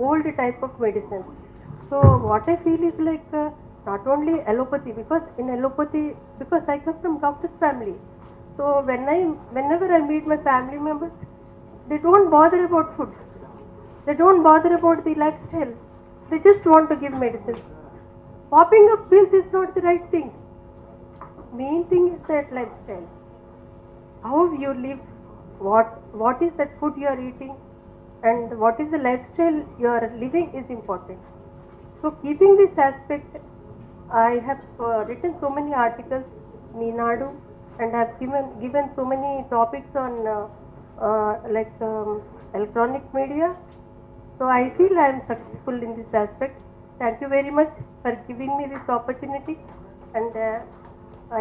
old type of medicine. So what I feel is like not only allopathy, because in allopathy, because I come from doctor's family, so whenever I meet my family members, they don't bother about food, they don't bother about the lifestyle, they just want to give medicine. Popping up pills is not the right thing. Main thing is that lifestyle. How you live, what is that food you are eating, and what is the lifestyle you are living is important. So keeping this aspect, I have written so many articles in Inadu, and I have given so many topics on electronic media. So I feel I am successful in this aspect. Thank you very much for giving me this opportunity, and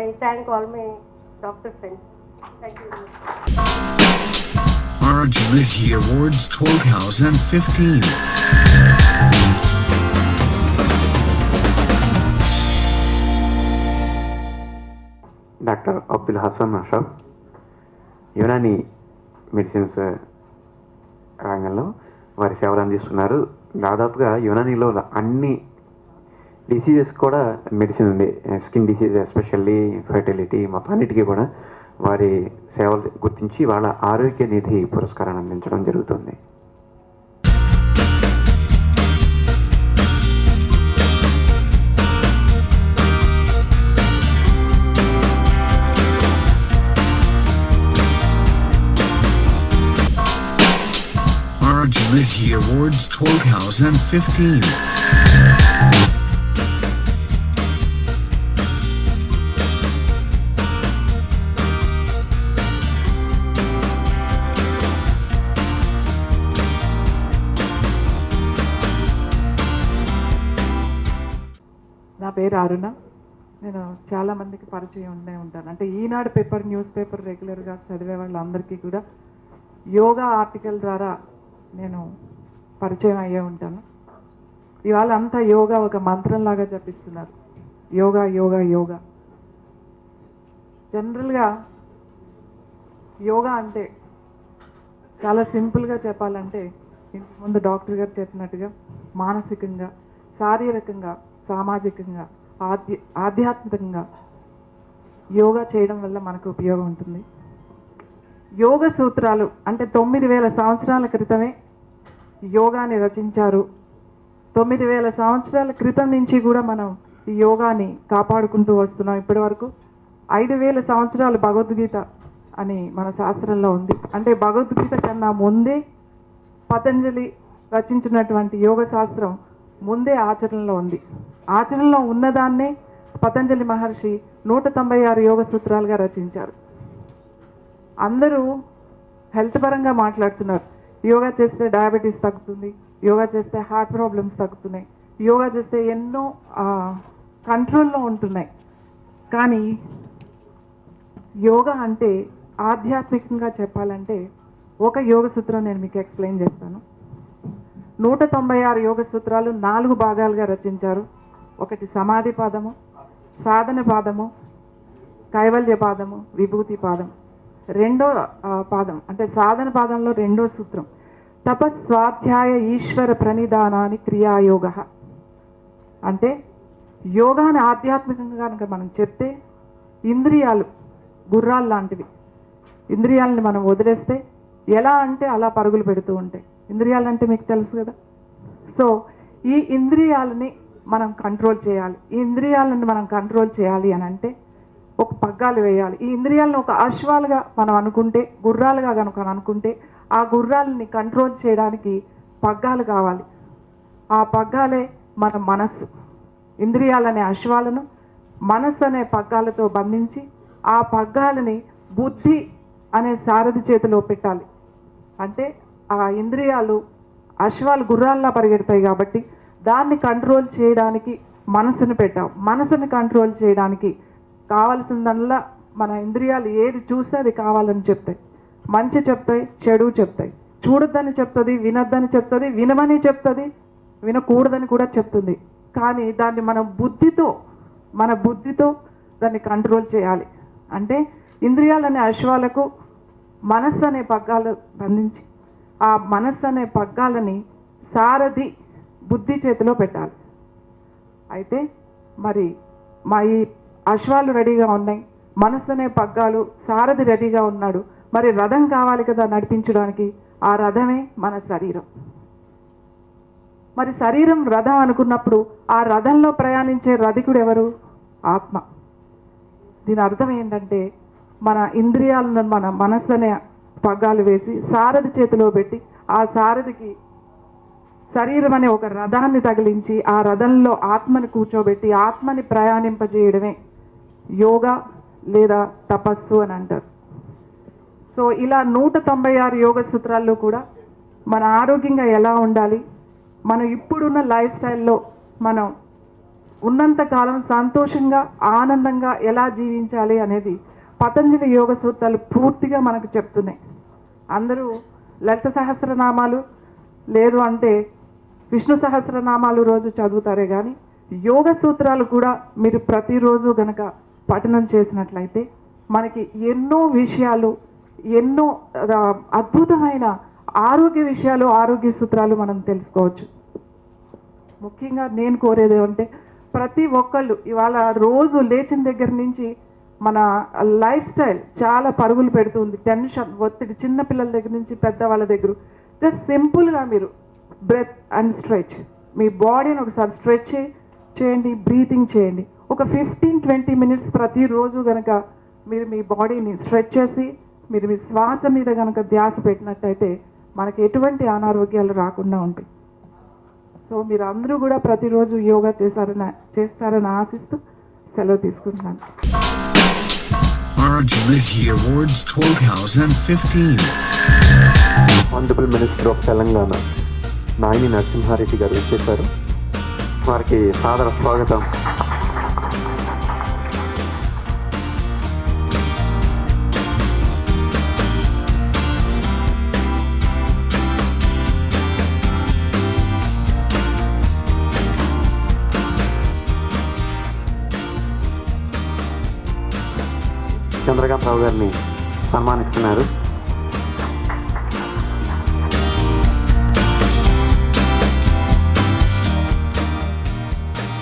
I thank all my doctor friends. Thank you very much. Arjuniti Awards 2015. Doctor Abdul Hasan Ashraf Unani medicines రంగంలో వారి సేవలు అందిస్తున్నారు. దాదాపుగా యునానీలో అన్ని diseases కూడా medicine ఉంది. Skin disease especially fertility మొత్తం అన్నిటికీ కూడా వారి సేవలు గుర్తించి వాళ్ళ ఆరోగ్య నిధి పురస్కారాన్ని అందించడం జరుగుతుంది. Arjuniti Awards 2015. నా పేరు అరుణ. నేను చాలా మందికి పరిచయం ఉండే ఉంటాను. అంటే ఈనాడు పేపర్, న్యూస్ పేపర్ రెగ్యులర్గా చదివే వాళ్ళందరికీ కూడా యోగా ఆర్టికల్ ద్వారా నేను పరిచయం అయ్యే ఉంటాను. ఇవాళ అంతా యోగా ఒక మంత్రంలాగా జపిస్తున్నారు. యోగా యోగా యోగా. జనరల్గా యోగా అంటే చాలా సింపుల్గా చెప్పాలంటే, ఇంతకుముందు డాక్టర్ గారు చెప్పినట్టుగా మానసికంగా, శారీరకంగా, సామాజికంగా, ఆధ్యాత్మికంగా యోగా చేయడం వల్ల మనకు ఉపయోగం ఉంటుంది. యోగ సూత్రాలు అంటే 9000 సంవత్సరాల క్రితమే యోగాని రచించారు. 9000 సంవత్సరాల క్రితం నుంచి కూడా మనం ఈ యోగాని కాపాడుకుంటూ వస్తున్నాం. ఇప్పటి వరకు 5000 సంవత్సరాలు భగవద్గీత అని మన శాస్త్రంలో ఉంది. అంటే భగవద్గీత కన్నా ముందే పతంజలి రచించినటువంటి యోగ శాస్త్రం ముందే ఆచరణలో ఉంది. ఆచరణలో ఉన్నదాన్నే పతంజలి మహర్షి 196 యోగ సూత్రాలుగా రచించారు. అందరూ హెల్త్ పరంగా మాట్లాడుతున్నారు. యోగా చేస్తే డయాబెటీస్ తగ్గుతుంది, యోగా చేస్తే హార్ట్ ప్రాబ్లమ్స్ తగ్గుతున్నాయి, యోగా చేస్తే ఎన్నో కంట్రోల్లో ఉంటున్నాయి. కానీ యోగా అంటే ఆధ్యాత్మికంగా చెప్పాలంటే ఒక యోగ సూత్రం నేను మీకు ఎక్స్ప్లెయిన్ చేస్తాను. 196 యోగ సూత్రాలు 4 భాగాలుగా రచించారు. ఒకటి సమాధి పాదము, సాధన పాదము, కైవల్య పాదము, విభూతి పాదం. రెండో పాదం అంటే సాధన పాదంలో రెండో సూత్రం తపస్వాధ్యాయ ఈశ్వర ప్రణిధానాన్ని క్రియాయోగ. అంటే యోగాని ఆధ్యాత్మికంగా కనుక మనం చెప్తే ఇంద్రియాలు గుర్రాలు లాంటివి. ఇంద్రియాలని మనం వదిలేస్తే ఎలా అంటే అలా పరుగులు పెడుతూ ఉంటాయి. ఇంద్రియాలంటే మీకు తెలుసు కదా. సో ఈ ఇంద్రియాలని మనం కంట్రోల్ చేయాలి. ఈ ఇంద్రియాలను మనం కంట్రోల్ చేయాలి అని అంటే ఒక పగ్గాలు వేయాలి. ఈ ఇంద్రియాలను ఒక అశ్వాలుగా మనం అనుకుంటే, గుర్రాలుగా కనుక అనుకుంటే, ఆ గుర్రాలని కంట్రోల్ చేయడానికి పగ్గాలు కావాలి. ఆ పగ్గాలే మన మనస్సు. ఇంద్రియాలనే అశ్వాలను మనస్సు అనే పగ్గాలతో బంధించి ఆ పగ్గాలని బుద్ధి అనే సారథి చేతిలో పెట్టాలి. అంటే ఆ ఇంద్రియాలు అశ్వాలు గుర్రాల్లా పరిగెడతాయి కాబట్టి దాన్ని కంట్రోల్ చేయడానికి మనసును పెట్టాం. మనసుని కంట్రోల్ చేయడానికి కావాల్సిందల్లా మన ఇంద్రియాలు ఏది చూస్తే అది కావాలని చెప్తాయి. మంచి చెప్తాయి, చెడు చెప్తాయి. చూడొద్దని చెప్తుంది, వినొద్దని చెప్తుంది, వినమని చెప్తుంది, వినకూడదని కూడా చెప్తుంది. కానీ దాన్ని మన బుద్ధితో దాన్ని కంట్రోల్ చేయాలి. అంటే ఇంద్రియాలనే అశ్వాలకు మనస్సు అనే పగ్గాలు బంధించి ఆ మనస్సు అనే పగ్గాలని సారథి బుద్ధి చేతిలో పెట్టాలి. అయితే మరి మా ఈ అశ్వాలు రెడీగా ఉన్నాయి, మనస్సు అనే పగ్గాలు, సారథి రెడీగా ఉన్నాడు. మరి రథం కావాలి కదా నడిపించడానికి. ఆ రథమే మన శరీరం. మరి శరీరం రథం అనుకున్నప్పుడు ఆ రథంలో ప్రయాణించే రథికుడు ఎవరు? ఆత్మ. దీని అర్థం ఏంటంటే మన ఇంద్రియాలను మన మనస్సు అనే పగ్గాలు వేసి సారథి చేతిలో పెట్టి ఆ సారథికి శరీరం అనే ఒక రథాన్ని తగిలించి ఆ రథంలో ఆత్మని కూర్చోబెట్టి ఆత్మని ప్రయాణింపజేయడమే యోగా లేదా తపస్సు అని అంటారు. సో ఇలా 196 యోగ సూత్రాల్లో కూడా మన ఆరోగ్యంగా ఎలా ఉండాలి, మనం ఇప్పుడున్న లైఫ్ స్టైల్లో మనం ఉన్నంతకాలం సంతోషంగా ఆనందంగా ఎలా జీవించాలి అనేది పతంజలి యోగ సూత్రాలు పూర్తిగా మనకు చెప్తున్నాయి. అందరూ లలిత సహస్రనామాలు లేదు అంటే విష్ణు సహస్రనామాలు రోజు చదువుతారే కానీ యోగ సూత్రాలు కూడా మీరు ప్రతిరోజు గనక పఠనం చేసినట్లయితే మనకి ఎన్నో విషయాలు, ఎన్నో అద్భుతమైన ఆరోగ్య విషయాలు, ఆరోగ్య సూత్రాలు మనం తెలుసుకోవచ్చు. ముఖ్యంగా నేను కోరేది ఏమంటే ప్రతి ఒక్కళ్ళు ఇవాళ రోజు లేచిన దగ్గర నుంచి మన లైఫ్ స్టైల్ చాలా పరుగులు పెడుతుంది. టెన్షన్, ఒత్తిడి, చిన్నపిల్లల దగ్గర నుంచి పెద్దవాళ్ళ దగ్గర. జస్ట్ సింపుల్గా మీరు బ్రెత్ అండ్ స్ట్రెచ్, మీ బాడీని ఒకసారి స్ట్రెచ్ చేయండి, బ్రీతింగ్ చేయండి. ఒక 15-20 మినిట్స్ ప్రతిరోజు కనుక మీరు మీ బాడీని స్ట్రెచ్ చేసి మీరు మీ శ్వాస మీద కనుక ధ్యాస పెట్టినట్టయితే మనకి ఎటువంటి అనారోగ్యాలు రాకుండా ఉంటాయి. సో మీరు అందరూ కూడా ప్రతిరోజు యోగా చేస్తారని ఆశిస్తూ సెలవు తీసుకుంటున్నాను. Arjviti Awards 2015. Honourable minister of Telangana Nayini Narasimha Reddy గారు వచ్చేసారు. వారికి సాదర స్వాగతం. చంద్రకాంతరావు గారిని సన్మానిస్తున్నారు.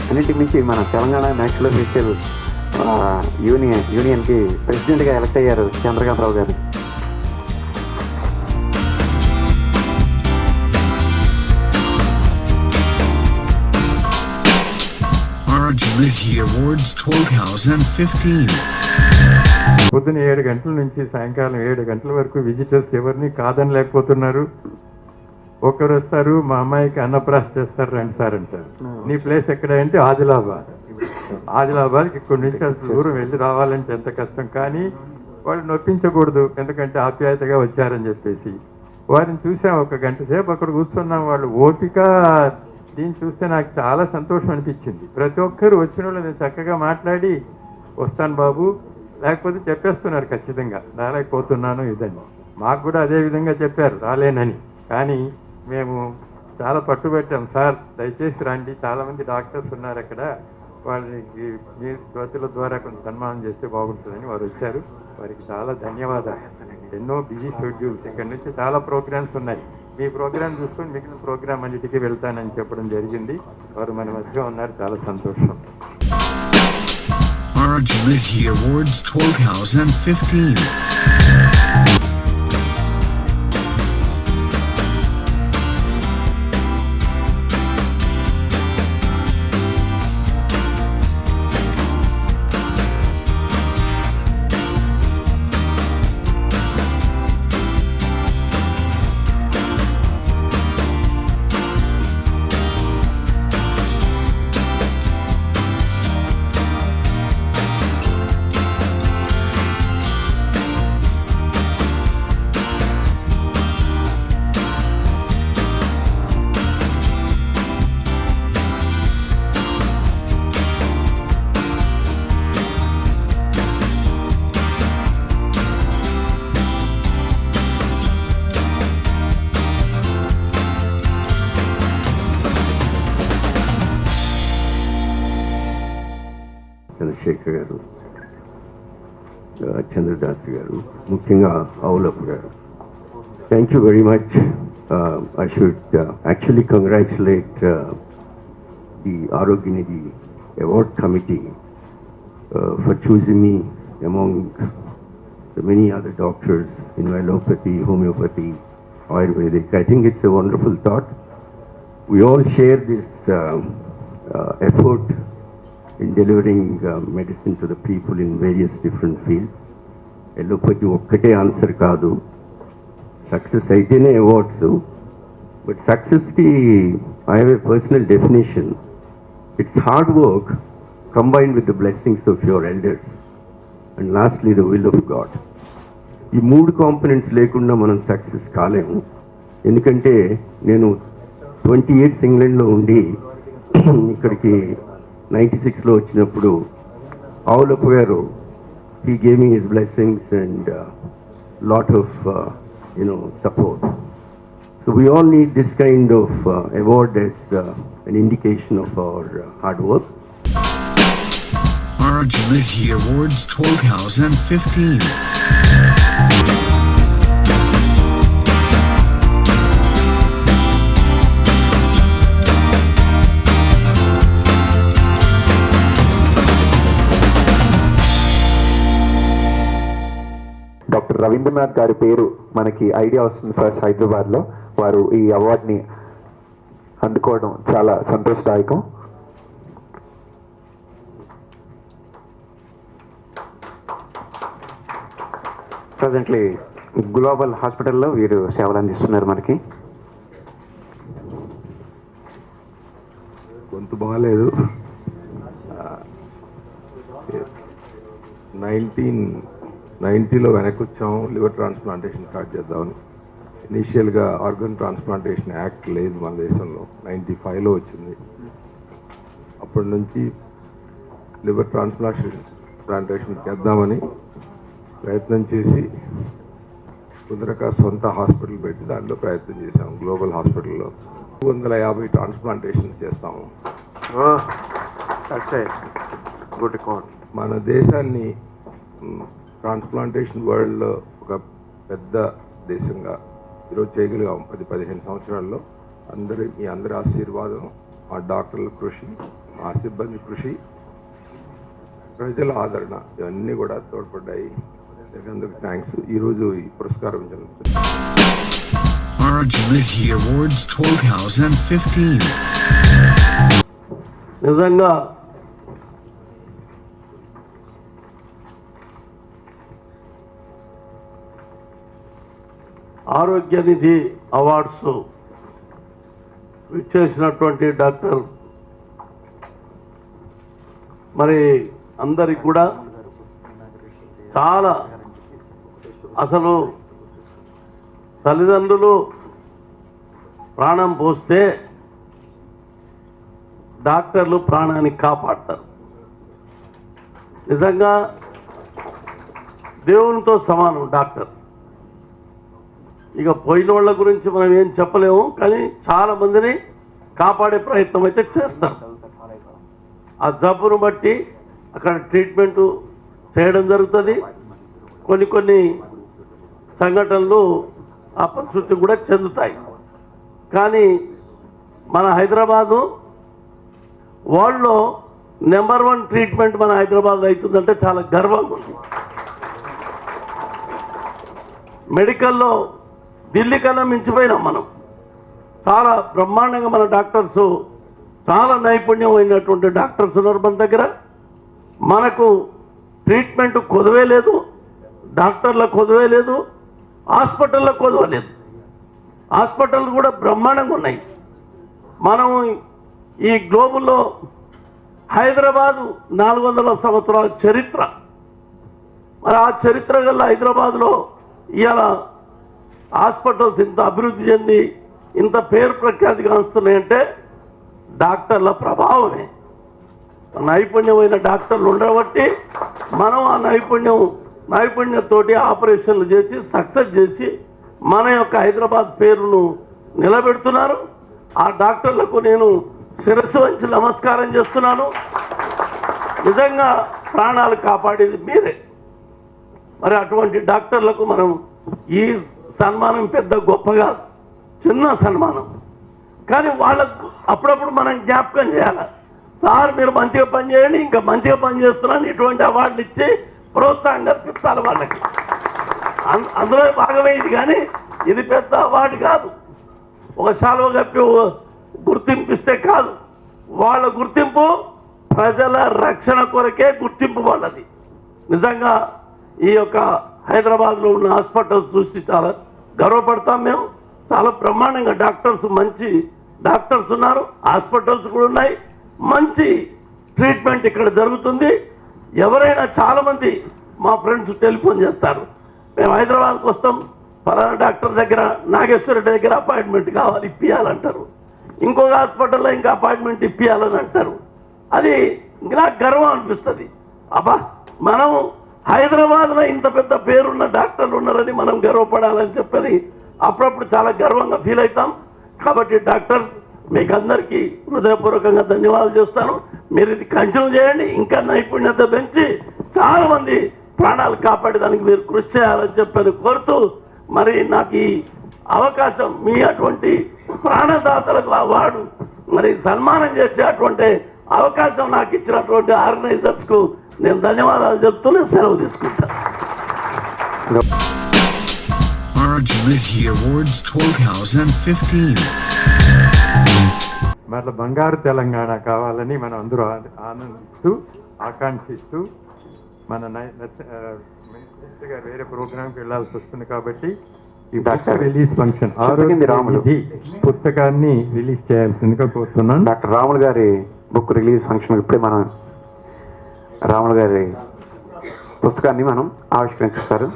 అన్నింటికి మించి మన తెలంగాణ మ్యాక్సిలోఫేషియల్ యూనియన్కి ప్రెసిడెంట్గా ఎలక్ట్ అయ్యారు చంద్రకాంతరావు గారు. Arjviti Awards 2015. పొద్దున 7 గంటల నుంచి సాయంకాలం 7 గంటల వరకు విజిటర్స్ ఎవరిని కాదని లేకపోతున్నారు. ఒకరు వస్తారు, మా అమ్మాయికి అన్నప్రాస చేస్తారు, రండి సార్ అంటారు. నీ ప్లేస్ ఎక్కడ అంటే ఆదిలాబాద్కి ఇక్కడి నుంచి అసలు దూరం వెళ్ళి రావాలంటే ఎంత కష్టం. కానీ వాళ్ళు నొప్పించకూడదు, ఎందుకంటే ఆప్యాయతగా వచ్చారని చెప్పేసి వారిని చూసాం. 1 గంట సేపు అక్కడ కూర్చున్నాం. వాళ్ళు ఓపిక దీన్ని చూస్తే నాకు చాలా సంతోషం అనిపించింది. ప్రతి ఒక్కరు వచ్చిన వాళ్ళు నేను చక్కగా మాట్లాడి వస్తాను బాబు, లేకపోతే చెప్పేస్తున్నారు ఖచ్చితంగా రాలేకపోతున్నాను ఇదని. మాకు కూడా అదే విధంగా చెప్పారు రాలేనని. కానీ మేము చాలా పట్టుబట్టాం, సార్ దయచేసి రండి, చాలామంది డాక్టర్స్ ఉన్నారు అక్కడ, వాళ్ళకి మీ జ్యోతుల ద్వారా కొంచెం సన్మానం చేస్తే బాగుంటుందని వారు వచ్చారు. వారికి చాలా ధన్యవాదాలు. ఎన్నో బిజీ షెడ్యూల్స్, ఇక్కడ నుంచి చాలా ప్రోగ్రామ్స్ ఉన్నాయి. మీ ప్రోగ్రామ్ చూసుకొని మిగిలిన ప్రోగ్రామ్ అన్నిటికీ వెళ్తానని చెప్పడం జరిగింది. వారు మన మధ్య ఉన్నారు, చాలా సంతోషం. Arjviti Awards 2015. చంద్రశేఖర్ గారు, చంద్రదాస్ గారు, ముఖ్యంగా అవులప్ప గారు, thank you very much. I should actually congratulate the Arogyanidhi award committee for choosing me among the many other doctors in allopathy, homeopathy, Ayurvedic. I think it's a wonderful thought. We all share this effort in delivering medicine to the people in various different fields. Allopathy okkate answer kaadu. Success aitene awards, but success ki I have a personal definition. It's hard work combined with the blessings of your elders, and lastly the will of God. ఈ 3 components లేకుండా మనం success కాలేము. ఎందుకంటే నేను 20 years ఇంగ్లాండ్లో ఉండి ఇక్కడికి 96లో వచ్చినప్పుడు ఆవులప్ప గారు he gave me his blessings and lot of support. So we all need this kind of award as an indication of our hard work. Arjviti Awards 2015. Doctor Ravindranath గారి పేరు మనకి ఐడియా వస్తుంది ఫస్ట్ హైదరాబాద్లో. వారు ఈ అవార్డుని అందుకోవడం చాలా సంతోషదాయకం. ప్రజెంట్లీ గ్లోబల్ హాస్పిటల్లో వీరు సేవలు అందిస్తున్నారు మనకి. గొంతు బాగాలేదు. 1990లో వెనక్కి వచ్చాము, లివర్ ట్రాన్స్ప్లాంటేషన్ స్టార్ట్ చేద్దామని. ఇనీషియల్గా ఆర్గన్ ట్రాన్స్ప్లాంటేషన్ యాక్ట్ లేదు మన దేశంలో, 95లో వచ్చింది. అప్పటి నుంచి లివర్ ట్రాన్స్ప్లాంటేషన్ చేద్దామని ప్రయత్నం చేసి కుదరక సొంత హాస్పిటల్ పెట్టి దాంట్లో ప్రయత్నం చేశాము. గ్లోబల్ హాస్పిటల్లో 250 ట్రాన్స్ప్లాంటేషన్స్ చేస్తాము. మన దేశాన్ని ట్రాన్స్ప్లాంటేషన్ వరల్డ్లో ఒక పెద్ద దేశంగా ఈరోజు చేయగలిగాం 10-15 సంవత్సరాల్లో. మీ అందరి ఆశీర్వాదం, మా డాక్టర్ల కృషి, మా సిబ్బంది కృషి, ప్రజల ఆదరణ ఇవన్నీ కూడా తోడ్పడ్డాయి. అందరికి థ్యాంక్స్. ఈరోజు ఈ పురస్కారం జరుగుతుంది. Arjunity Awards 2015. నిజంగా ఆరోగ్య నిధి అవార్డ్స్ ఇచ్చేసినటువంటి డాక్టర్ మరి అందరికి కూడా చాలా అసలు తల్లిదండ్రులు ప్రాణం పోస్తే డాక్టర్లు ప్రాణాన్ని కాపాడతారు. నిజంగా దేవునితో సమానం డాక్టర్. ఇక పోయిన వాళ్ళ గురించి మనం ఏం చెప్పలేము, కానీ చాలా మందిని కాపాడే ప్రయత్నం అయితే చేస్తారు. ఆ జబ్బును బట్టి అక్కడ ట్రీట్మెంట్ చేయడం జరుగుతుంది. కొన్ని సంఘటనలు ఆ పరిస్థితి కూడా చెందుతాయి. కానీ మన హైదరాబాదు వరల్డ్లో నెంబర్ 1 ట్రీట్మెంట్ మన హైదరాబాద్లో అవుతుందంటే చాలా గర్వంగా ఉంది. మెడికల్లో ఢిల్లీ కన్నా మించిపోయినాం మనం. చాలా బ్రహ్మాండంగా మన డాక్టర్స్, చాలా నైపుణ్యమైనటువంటి డాక్టర్స్ ఉన్నారు మన దగ్గర. మనకు ట్రీట్మెంట్ కొదవే లేదు, డాక్టర్ల కొదవే లేదు, హాస్పిటల్లో కొదవ లేదు. హాస్పిటల్ కూడా బ్రహ్మాండంగా ఉన్నాయి. మనం ఈ గ్లోబుల్లో హైదరాబాదు 400 సంవత్సరాల చరిత్ర. మరి ఆ చరిత్ర గల హైదరాబాద్లో ఇవాళ హాస్పిటల్స్ ఇంత అభివృద్ధి చెంది ఇంత పేరు ప్రఖ్యాతి కాస్తున్నాయంటే డాక్టర్ల ప్రభావమే. నైపుణ్యమైన డాక్టర్లు ఉండబట్టి మనం ఆ నైపుణ్యంతోటి ఆపరేషన్లు చేసి సక్సెస్ చేసి మన యొక్క హైదరాబాద్ పేరును నిలబెడుతున్నారు. ఆ డాక్టర్లకు నేను శిరస్సు వంచి నమస్కారం చేస్తున్నాను. నిజంగా ప్రాణాలు కాపాడేది మీరే. మరి అటువంటి డాక్టర్లకు మనం ఈ సన్మానం పెద్ద గొప్పగా, చిన్న సన్మానం, కానీ వాళ్ళకు అప్పుడప్పుడు మనం జ్ఞాపకం చేయాలి. సార్ మీరు మంచిగా పనిచేయండి, ఇంకా మంచిగా పనిచేస్తున్నాను, ఇటువంటి అవార్డులు ఇచ్చి ప్రోత్సాహం కల్పించాలి వాళ్ళకి. అందులో భాగమైంది, కానీ ఇది పెద్ద అవార్డు కాదు. ఒక శాలువ కప్పి గుర్తింపిస్తే కాదు. వాళ్ళ గుర్తింపు ప్రజల రక్షణ కొరకే గుర్తింపు వాళ్ళది. నిజంగా ఈ యొక్క హైదరాబాద్లో ఉన్న హాస్పిటల్స్ చూసి చాలా గర్వపడతాం మేము. చాలా బ్రహ్మాండంగా డాక్టర్స్, మంచి డాక్టర్స్ ఉన్నారు, హాస్పిటల్స్ కూడా ఉన్నాయి, మంచి ట్రీట్మెంట్ ఇక్కడ జరుగుతుంది. ఎవరైనా చాలామంది మా ఫ్రెండ్స్ టెలిఫోన్ చేస్తారు, మేము హైదరాబాద్కి వస్తాం, ఫలానా డాక్టర్ దగ్గర, నాగేశ్వర దగ్గర అపాయింట్మెంట్ కావాలి, ఇప్పియాలంటారు. ఇంకొక హాస్పిటల్లో ఇంకా అపాయింట్మెంట్ ఇప్పియాలని అంటారు. అది నాకు గర్వం అనిపిస్తుంది. అబ్బా, మనం హైదరాబాద్లో ఇంత పెద్ద పేరున్న డాక్టర్లు ఉన్నారని మనం గర్వపడాలని చెప్పని అప్పుడప్పుడు చాలా గర్వంగా ఫీల్ అవుతాం. కాబట్టి డాక్టర్ మీకు అందరికీ హృదయపూర్వకంగా ధన్యవాదాలు చేస్తాను. మీరు ఇది కంటిన్యూ చేయండి, ఇంకా నైపుణ్యత పెంచి చాలామంది ప్రాణాలు కాపాడేదానికి మీరు కృషి చేయాలని చెప్పని కోరుతూ, మరి నాకు ఈ అవకాశం, మీ అటువంటి ప్రాణదాతలకు అవార్డు మరి సన్మానం చేసే అటువంటి అవకాశం నాకు ఇచ్చినటువంటి ఆర్గనైజర్స్కు నేను ధన్యవాదాలు చెప్తూనే సెలవు తీసుకుంటాను. Arjunity Awards 2015. మరల బంగారు తెలంగాణ కావాలని మనం అందరూ ఆనందిస్తూ, ఆకాంక్షిస్తూ, మన మినిస్టర్ గారు వేరే ప్రోగ్రాంకి వెళ్ళాల్సి వస్తుంది కాబట్టి ఈ డాక్టర్ రిలీజ్ ఫంక్షన్ ఆరోగ్య పుస్తకాన్ని రిలీజ్ చేయాల్సిందిగా కోరుతున్నాను. డాక్టర్ రాములు గారి బుక్ రిలీజ్ ఫంక్షన్ ఇప్పుడే మనం రాములు గారి పుస్తకాన్ని మనం ఆవిష్కరించారు.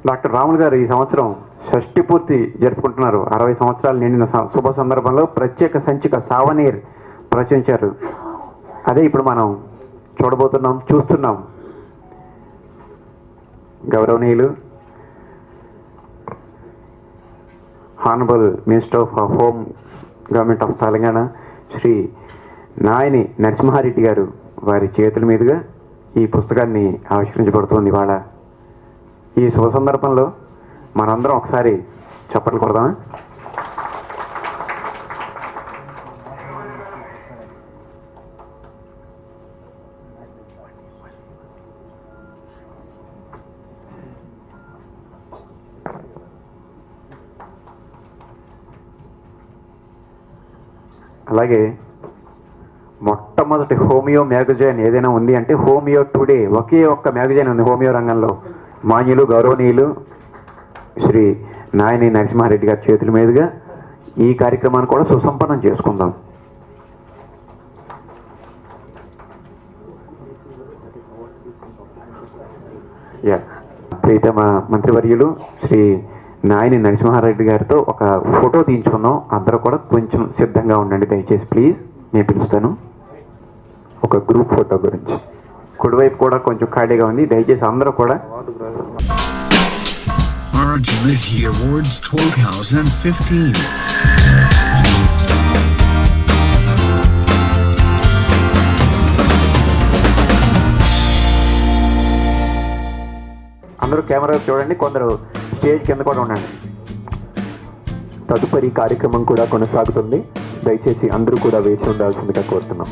డాక్టర్ రాములు గారు ఈ సంవత్సరం షష్ఠి పూర్తి జరుపుకుంటున్నారు. 60 సంవత్సరాలు నిండిన శుభ సందర్భంలో ప్రత్యేక సంచిక సావనీర్ ప్రచురించారు. అదే ఇప్పుడు మనం చూస్తున్నాం. గౌరవనీయులు honourable minister of home government of Telangana Shri Nayini Narasimha Reddy గారు వారి చేతుల మీదుగా ఈ పుస్తకాన్ని ఆవిష్కరించబడుతోంది. ఇవాళ ఈ శుభ సందర్భంలో మనందరం ఒకసారి చప్పట్లు కొడదామా? అలాగే మొట్టమొదటి హోమియో మ్యాగజైన్ ఏదైనా ఉంది అంటే హోమియో టుడే, ఒకే ఒక్క మ్యాగజైన్ ఉంది హోమియో రంగంలో. మాన్యులు గౌరవనీయులు శ్రీ నాయని నరసింహారెడ్డి గారి చేతుల మీదుగా ఈ కార్యక్రమాన్ని కూడా సుసంపన్నం చేసుకుందాం. ప్రీతమ మంత్రివర్యులు శ్రీ నాయని నరసింహారెడ్డి గారితో ఒక ఫోటో తీయించుకుందాం. అందరూ కూడా కొంచెం సిద్ధంగా ఉండండి దయచేసి ప్లీజ్. నేను పిలుస్తాను ఒక గ్రూప్ ఫోటో గురించి. కుడివైపు కూడా కొంచెం ఖాళీగా ఉంది, దయచేసి అందరూ కూడా. Arj Rithi Awards 2015. అందరూ కెమెరా చూడండి, కొందరు స్టేజ్ కింద కూడా ఉండండి. తదుపరి కార్యక్రమం కూడా కొనసాగుతుంది. దయచేసి అందరూ కూడా వేచి ఉండాల్సిందిగా కోరుతున్నాం.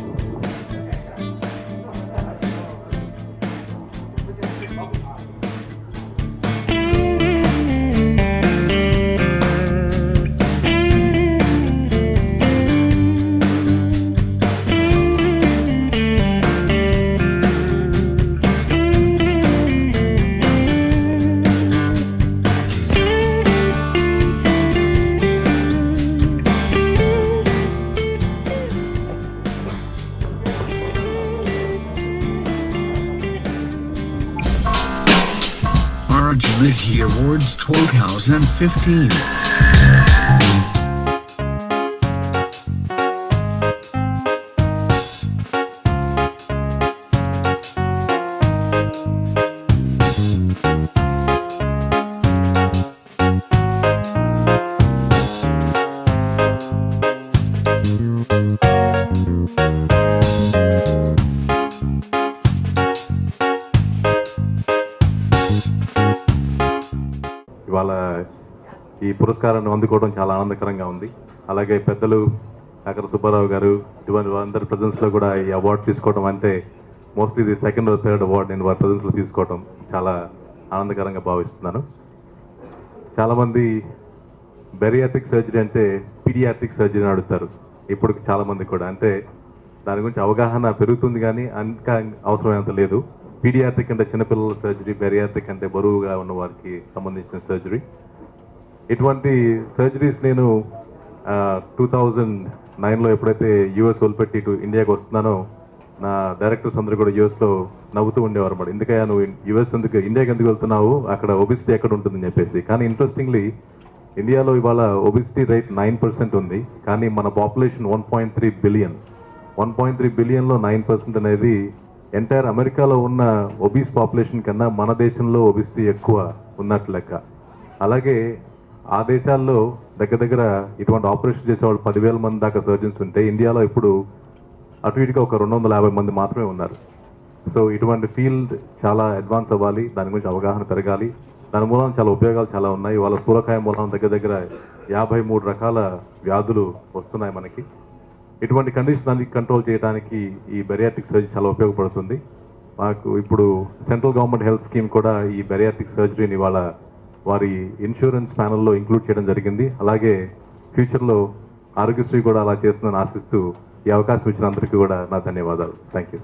Arj Rithi Awards 2015. ఇవాళ ఈ పురస్కారాన్ని అందుకోవడం చాలా ఆనందకరంగా ఉంది. అలాగే పెద్దలు డాక్టర్ సుబ్బారావు గారు ఇటువంటి అందరి ప్రజెన్స్లో కూడా ఈ అవార్డు తీసుకోవడం అంటే మోస్ట్లీ ఇది సెకండ్ థర్డ్ అవార్డు నేను వారి ప్రజెన్స్లో తీసుకోవడం చాలా ఆనందకరంగా భావిస్తున్నాను. చాలామంది బెరియాట్రిక్ సర్జరీ అంటే పీడియాట్రిక్ సర్జరీ అని అడుగుతారు. ఇప్పుడు చాలామంది కూడా అంటే దాని గురించి అవగాహన పెరుగుతుంది, కానీ ఇంకా అవసరమైనంత లేదు. పీడియాట్రిక్ అంటే చిన్నపిల్లల సర్జరీ, బెరియాట్రిక్ అంటే బరువుగా ఉన్న వారికి సంబంధించిన సర్జరీ. ఇటువంటి సర్జరీస్ నేను 2009లో ఎప్పుడైతే యూఎస్ వదిలిపెట్టి ఇటు ఇండియాకి వస్తున్నానో నా డైరెక్టర్స్ అందరూ కూడా యూఎస్లో నవ్వుతూ ఉండేవారు అన్నమాట. ఎందుకయ్యా నువ్వు యూఎస్ ఎందుకు ఇండియాకి ఎందుకు వెళ్తున్నావు, అక్కడ ఒబిసిటీ ఎక్కడ ఉంటుందని చెప్పేసి. కానీ ఇంట్రెస్టింగ్లీ ఇండియాలో ఇవాళ ఒబిసిటీ రేట్ 9% ఉంది, కానీ మన పాపులేషన్ 1.3 బిలియన్. 1.3 బిలియన్లో 9% అనేది ఎంటైర్ అమెరికాలో ఉన్న ఒబీస్ పాపులేషన్ కన్నా మన దేశంలో ఒబిసిటీ ఎక్కువ ఉన్నట్లు లెక్క. అలాగే ఆ దేశాల్లో దగ్గర దగ్గర ఇటువంటి ఆపరేషన్ చేసేవాళ్ళు 10,000 మంది దాకా సర్జన్స్ ఉంటే ఇండియాలో ఇప్పుడు అటు ఇటుగా ఒక 250 మంది మాత్రమే ఉన్నారు. సో ఇటువంటి ఫీల్డ్ చాలా అడ్వాన్స్ అవ్వాలి, దాని గురించి అవగాహన పెరగాలి. దాని మూలం చాలా ఉపయోగాలు చాలా ఉన్నాయి. వాళ్ళ స్థూలకాయ మూలం దగ్గర దగ్గర 53 రకాల వ్యాధులు వస్తున్నాయి మనకి. ఇటువంటి కండిషన్ అన్ని కంట్రోల్ చేయడానికి ఈ బెరియాట్రిక్ సర్జరీ చాలా ఉపయోగపడుతుంది. మాకు ఇప్పుడు సెంట్రల్ గవర్నమెంట్ హెల్త్ స్కీమ్ కూడా ఈ బెరియాట్రిక్ సర్జరీని వాళ్ళ వారి ఇన్సూరెన్స్ ప్యానల్లో ఇంక్లూడ్ చేయడం జరిగింది. అలాగే ఫ్యూచర్లో ఆరోగ్యశ్రీ కూడా అలా చేస్తుందని ఆశిస్తూ ఈ అవకాశం ఇచ్చిన అందరికీ కూడా నా ధన్యవాదాలు. Thank you.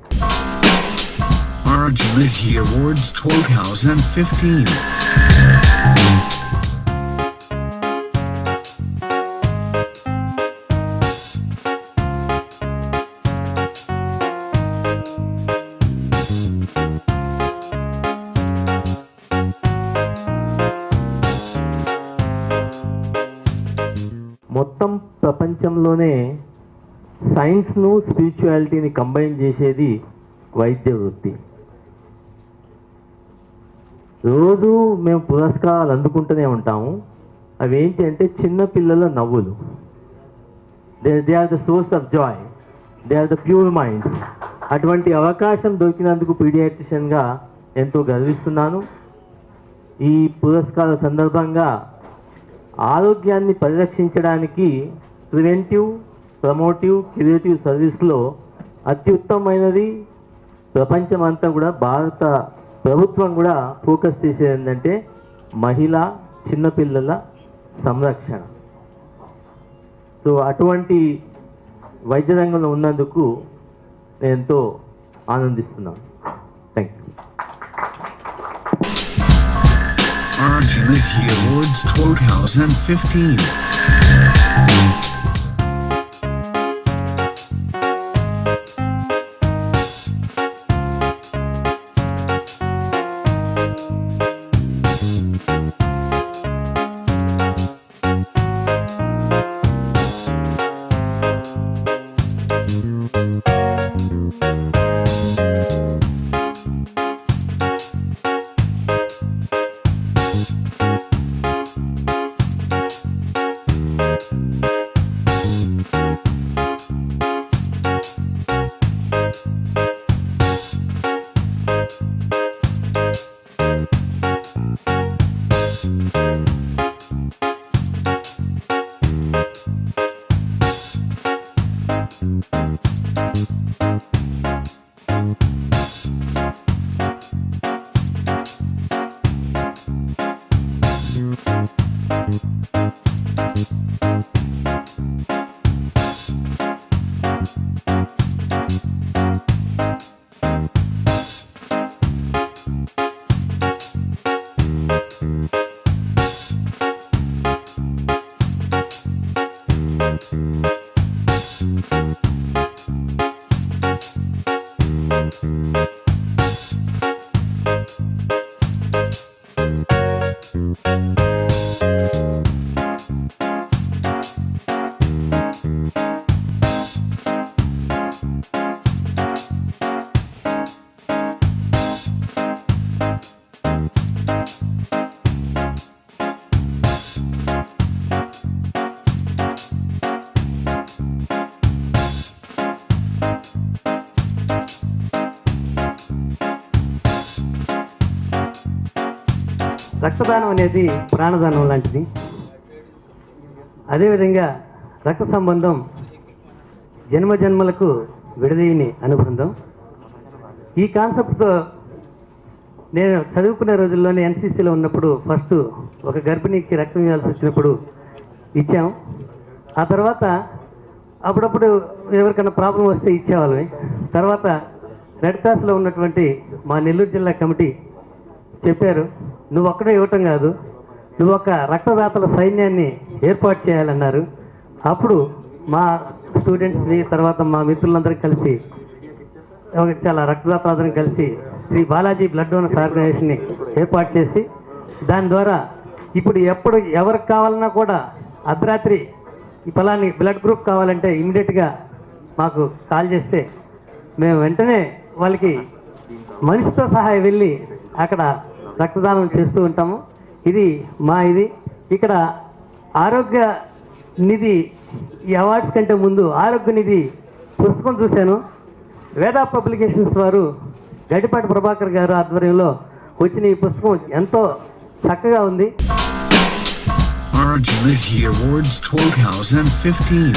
Arj Rithi Awards 2015. మొత్తం ప్రపంచంలోనే సైన్స్ను స్పిరిచువాలిటీని కంబైన్ చేసేది వైద్య వృత్తి. రోజు మేము పురస్కారాలు అందుకుంటూనే ఉంటాము, అవి ఏంటి అంటే చిన్న పిల్లల నవ్వులు. They are the source of joy, they are the pure mind. అటువంటి అవకాశం దొరికినందుకు పీడియాట్రిషియన్గా ఎంతో గర్విస్తున్నాను. ఈ పురస్కార సందర్భంగా ఆరోగ్యాన్ని పరిరక్షించడానికి ప్రివెంటివ్, ప్రమోటివ్, క్యూరేటివ్ సర్వీస్లో అత్యుత్తమైనది ప్రపంచమంతా కూడా భారత ప్రభుత్వం కూడా ఫోకస్ చేసేది ఏంటంటే మహిళా చిన్నపిల్లల సంరక్షణ. సో అటువంటి వైద్య రంగంలో ఉన్నందుకు నేను ఎంతో ఆనందిస్తున్నాను. Thank you. Arjun Nidhi Awards 2015. రక్తదానం అనేది ప్రాణదానం లాంటిది. అదేవిధంగా రక్త సంబంధం జన్మ జన్మలకు విడదీయని అనుబంధం. ఈ కాన్సెప్ట్తో నేను చదువుకునే రోజుల్లోనే ఎన్సీసీలో ఉన్నప్పుడు ఫస్ట్ ఒక గర్భిణికి రక్తం ఇవ్వాల్సి వచ్చినప్పుడు ఇచ్చాం. ఆ తర్వాత అప్పుడప్పుడు ఎవరికైనా ప్రాబ్లం వస్తే ఇచ్చేవాళ్ళమే. తర్వాత రెడ్ క్రాస్లో ఉన్నటువంటి మా నెల్లూరు జిల్లా కమిటీ చెప్పారు, నువ్వు ఒక్కడే ఇవ్వటం కాదు, నువ్వు ఒక రక్తదాతల సైన్యాన్ని ఏర్పాటు చేయాలన్నారు. అప్పుడు మా స్టూడెంట్స్ని తర్వాత మా మిత్రులందరూ కలిసి చాలా రక్తదాతలందరం కలిసి శ్రీ బాలాజీ బ్లడ్ డోనర్స్ ఆర్గనైజేషన్ని ఏర్పాటు చేసి దాని ద్వారా ఇప్పుడు ఎప్పుడు ఎవరికి కావాలన్నా కూడా అర్ధరాత్రి ఈ ఫలాన్ని బ్లడ్ గ్రూప్ కావాలంటే ఇమీడియట్గా మాకు కాల్ చేస్తే మేము వెంటనే వాళ్ళకి మనిషితో సహా వెళ్ళి అక్కడ రక్తదానం చేస్తూ ఉంటాము. ఇది ఇక్కడ ఆరోగ్య నిధి ఈ అవార్డ్స్ కంటే ముందు ఆరోగ్య నిధి పుస్తకం చూశాను. వేదా పబ్లికేషన్స్ వారు గడిపాటి ప్రభాకర్ గారు ఆధ్వర్యంలో వచ్చిన ఈ పుస్తకం ఎంతో చక్కగా ఉంది. Arjun Nidhi Awards 2015.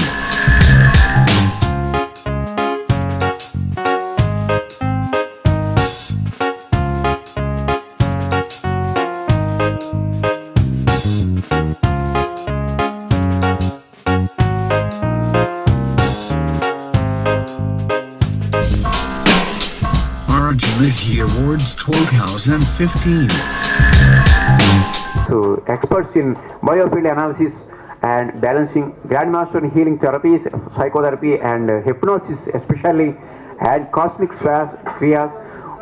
Arjun Nidhi Awards 2015. So, experts in biofield analysis and balancing, grandmaster in healing therapies, psychotherapy and hypnosis especially, and cosmic kriyas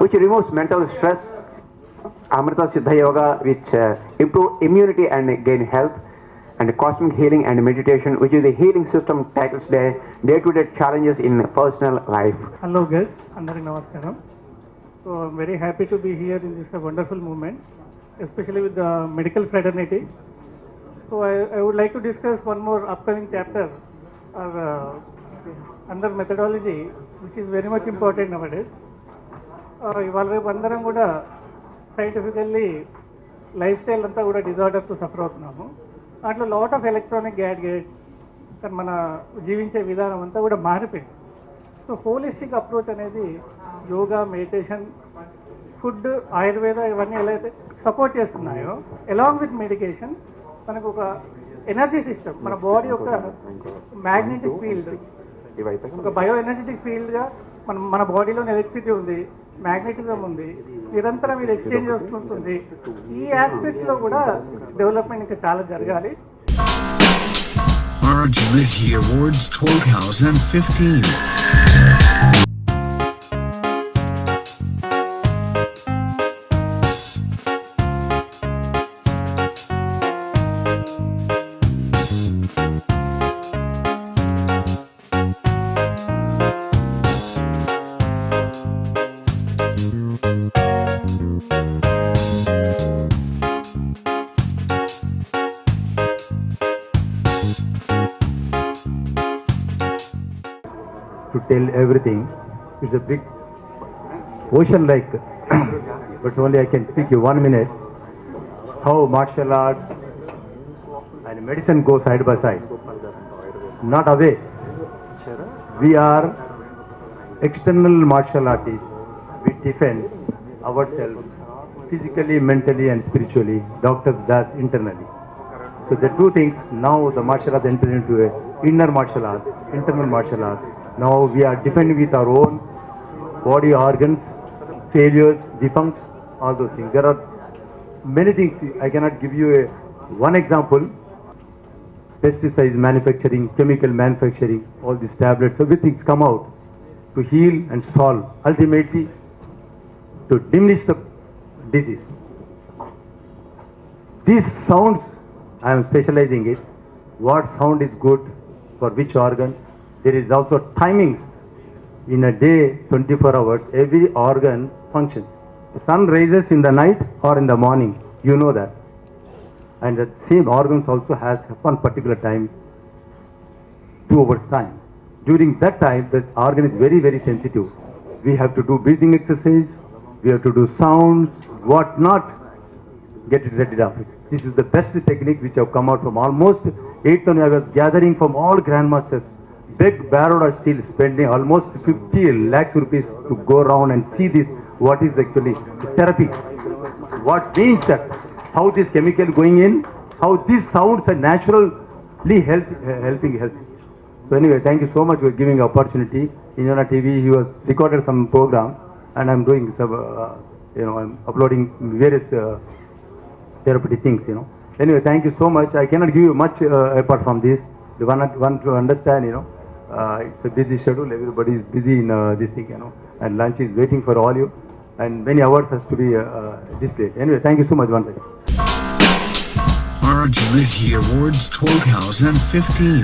which removes mental stress, Amrita Siddha Yoga which improve immunity and gain health, and cosmic healing and meditation which is the healing system tackles day-to-day challenges in personal life. Hello guys, Andariki Namaskaram. So I'm very happy to be here in this wonderful movement, especially with the medical fraternity. So I would like to discuss one more upcoming chapter under methodology, which is very much important nowadays. ఇవాళ రేపు అందరం కూడా scientifically life style అంతా కూడా disorders suffer అవుతున్నాము. అట్లా lot of electronic gadgets కానీ మన జీవించే విధానం అంతా కూడా మారిపోయింది. సో హోలిస్టిక్ అప్రోచ్ అనేది యోగా, మెడిటేషన్, ఫుడ్, ఆయుర్వేద ఇవన్నీ ఎలా అయితే సపోర్ట్ చేస్తున్నాయో అలాంగ్ విత్ మెడికేషన్ మనకు ఒక ఎనర్జీ సిస్టమ్, మన బాడీ ఒక మ్యాగ్నెటిక్ ఫీల్డ్, ఒక బయో ఎనర్జెటిక్ ఫీల్డ్గా మన బాడీలో ఎలక్ట్రిసిటీ ఉంది, మ్యాగ్నెటిజం ఉంది, నిరంతరం ఇది ఎక్స్చేంజ్ వస్తుంటుంది. ఈ ఆస్పెక్ట్స్లో కూడా డెవలప్మెంట్ ఇంకా చాలా జరగాలి. Arjunity Awards 2015. To tell everything, it's a big ocean like, but only I can speak you 1 minute. How martial arts and medicine go side by side, not away. We are external martial artists. We defend ourselves physically, mentally and spiritually. Doctors does internally. So the two things, now the martial arts enter into a inner martial arts, internal martial arts. Now we are defending with our own body organs, failures, defuncts, all those things. There are many things. I cannot give you one example. Pesticide manufacturing, chemical manufacturing, all these tablets, everything come out to heal and solve, ultimately to diminish the disease. These sounds, I am specializing it. What sound is good for which organ? There is also timings. In a day, 24 hours, every organ functions. The sun rises in the night or in the morning, you know that. And the same organs also has one particular time, 2 hours time. During that time, the organ is very, very sensitive. We have to do breathing exercise, we have to do sounds, what not, get it ready up. This is the best technique which have come out from almost 8 times. I was gathering from all grandmasters. Big Baroda are still spending almost 50 lakhs rupees to go around and see this, what is actually therapy. What means that, how this chemical going in, how these sounds are naturally helping health. So anyway, thank you so much for giving opportunity. In Jana TV, he was recorded some program and I'm doing some, I'm uploading various therapeutic things, Anyway, thank you so much. I cannot give you much apart from this. The one to understand, it's a busy schedule. Everybody is busy in this thing, and lunch is waiting for all you, and many hours has to be displayed. Anyway, thank you so much once again. Arjunity Awards 2015.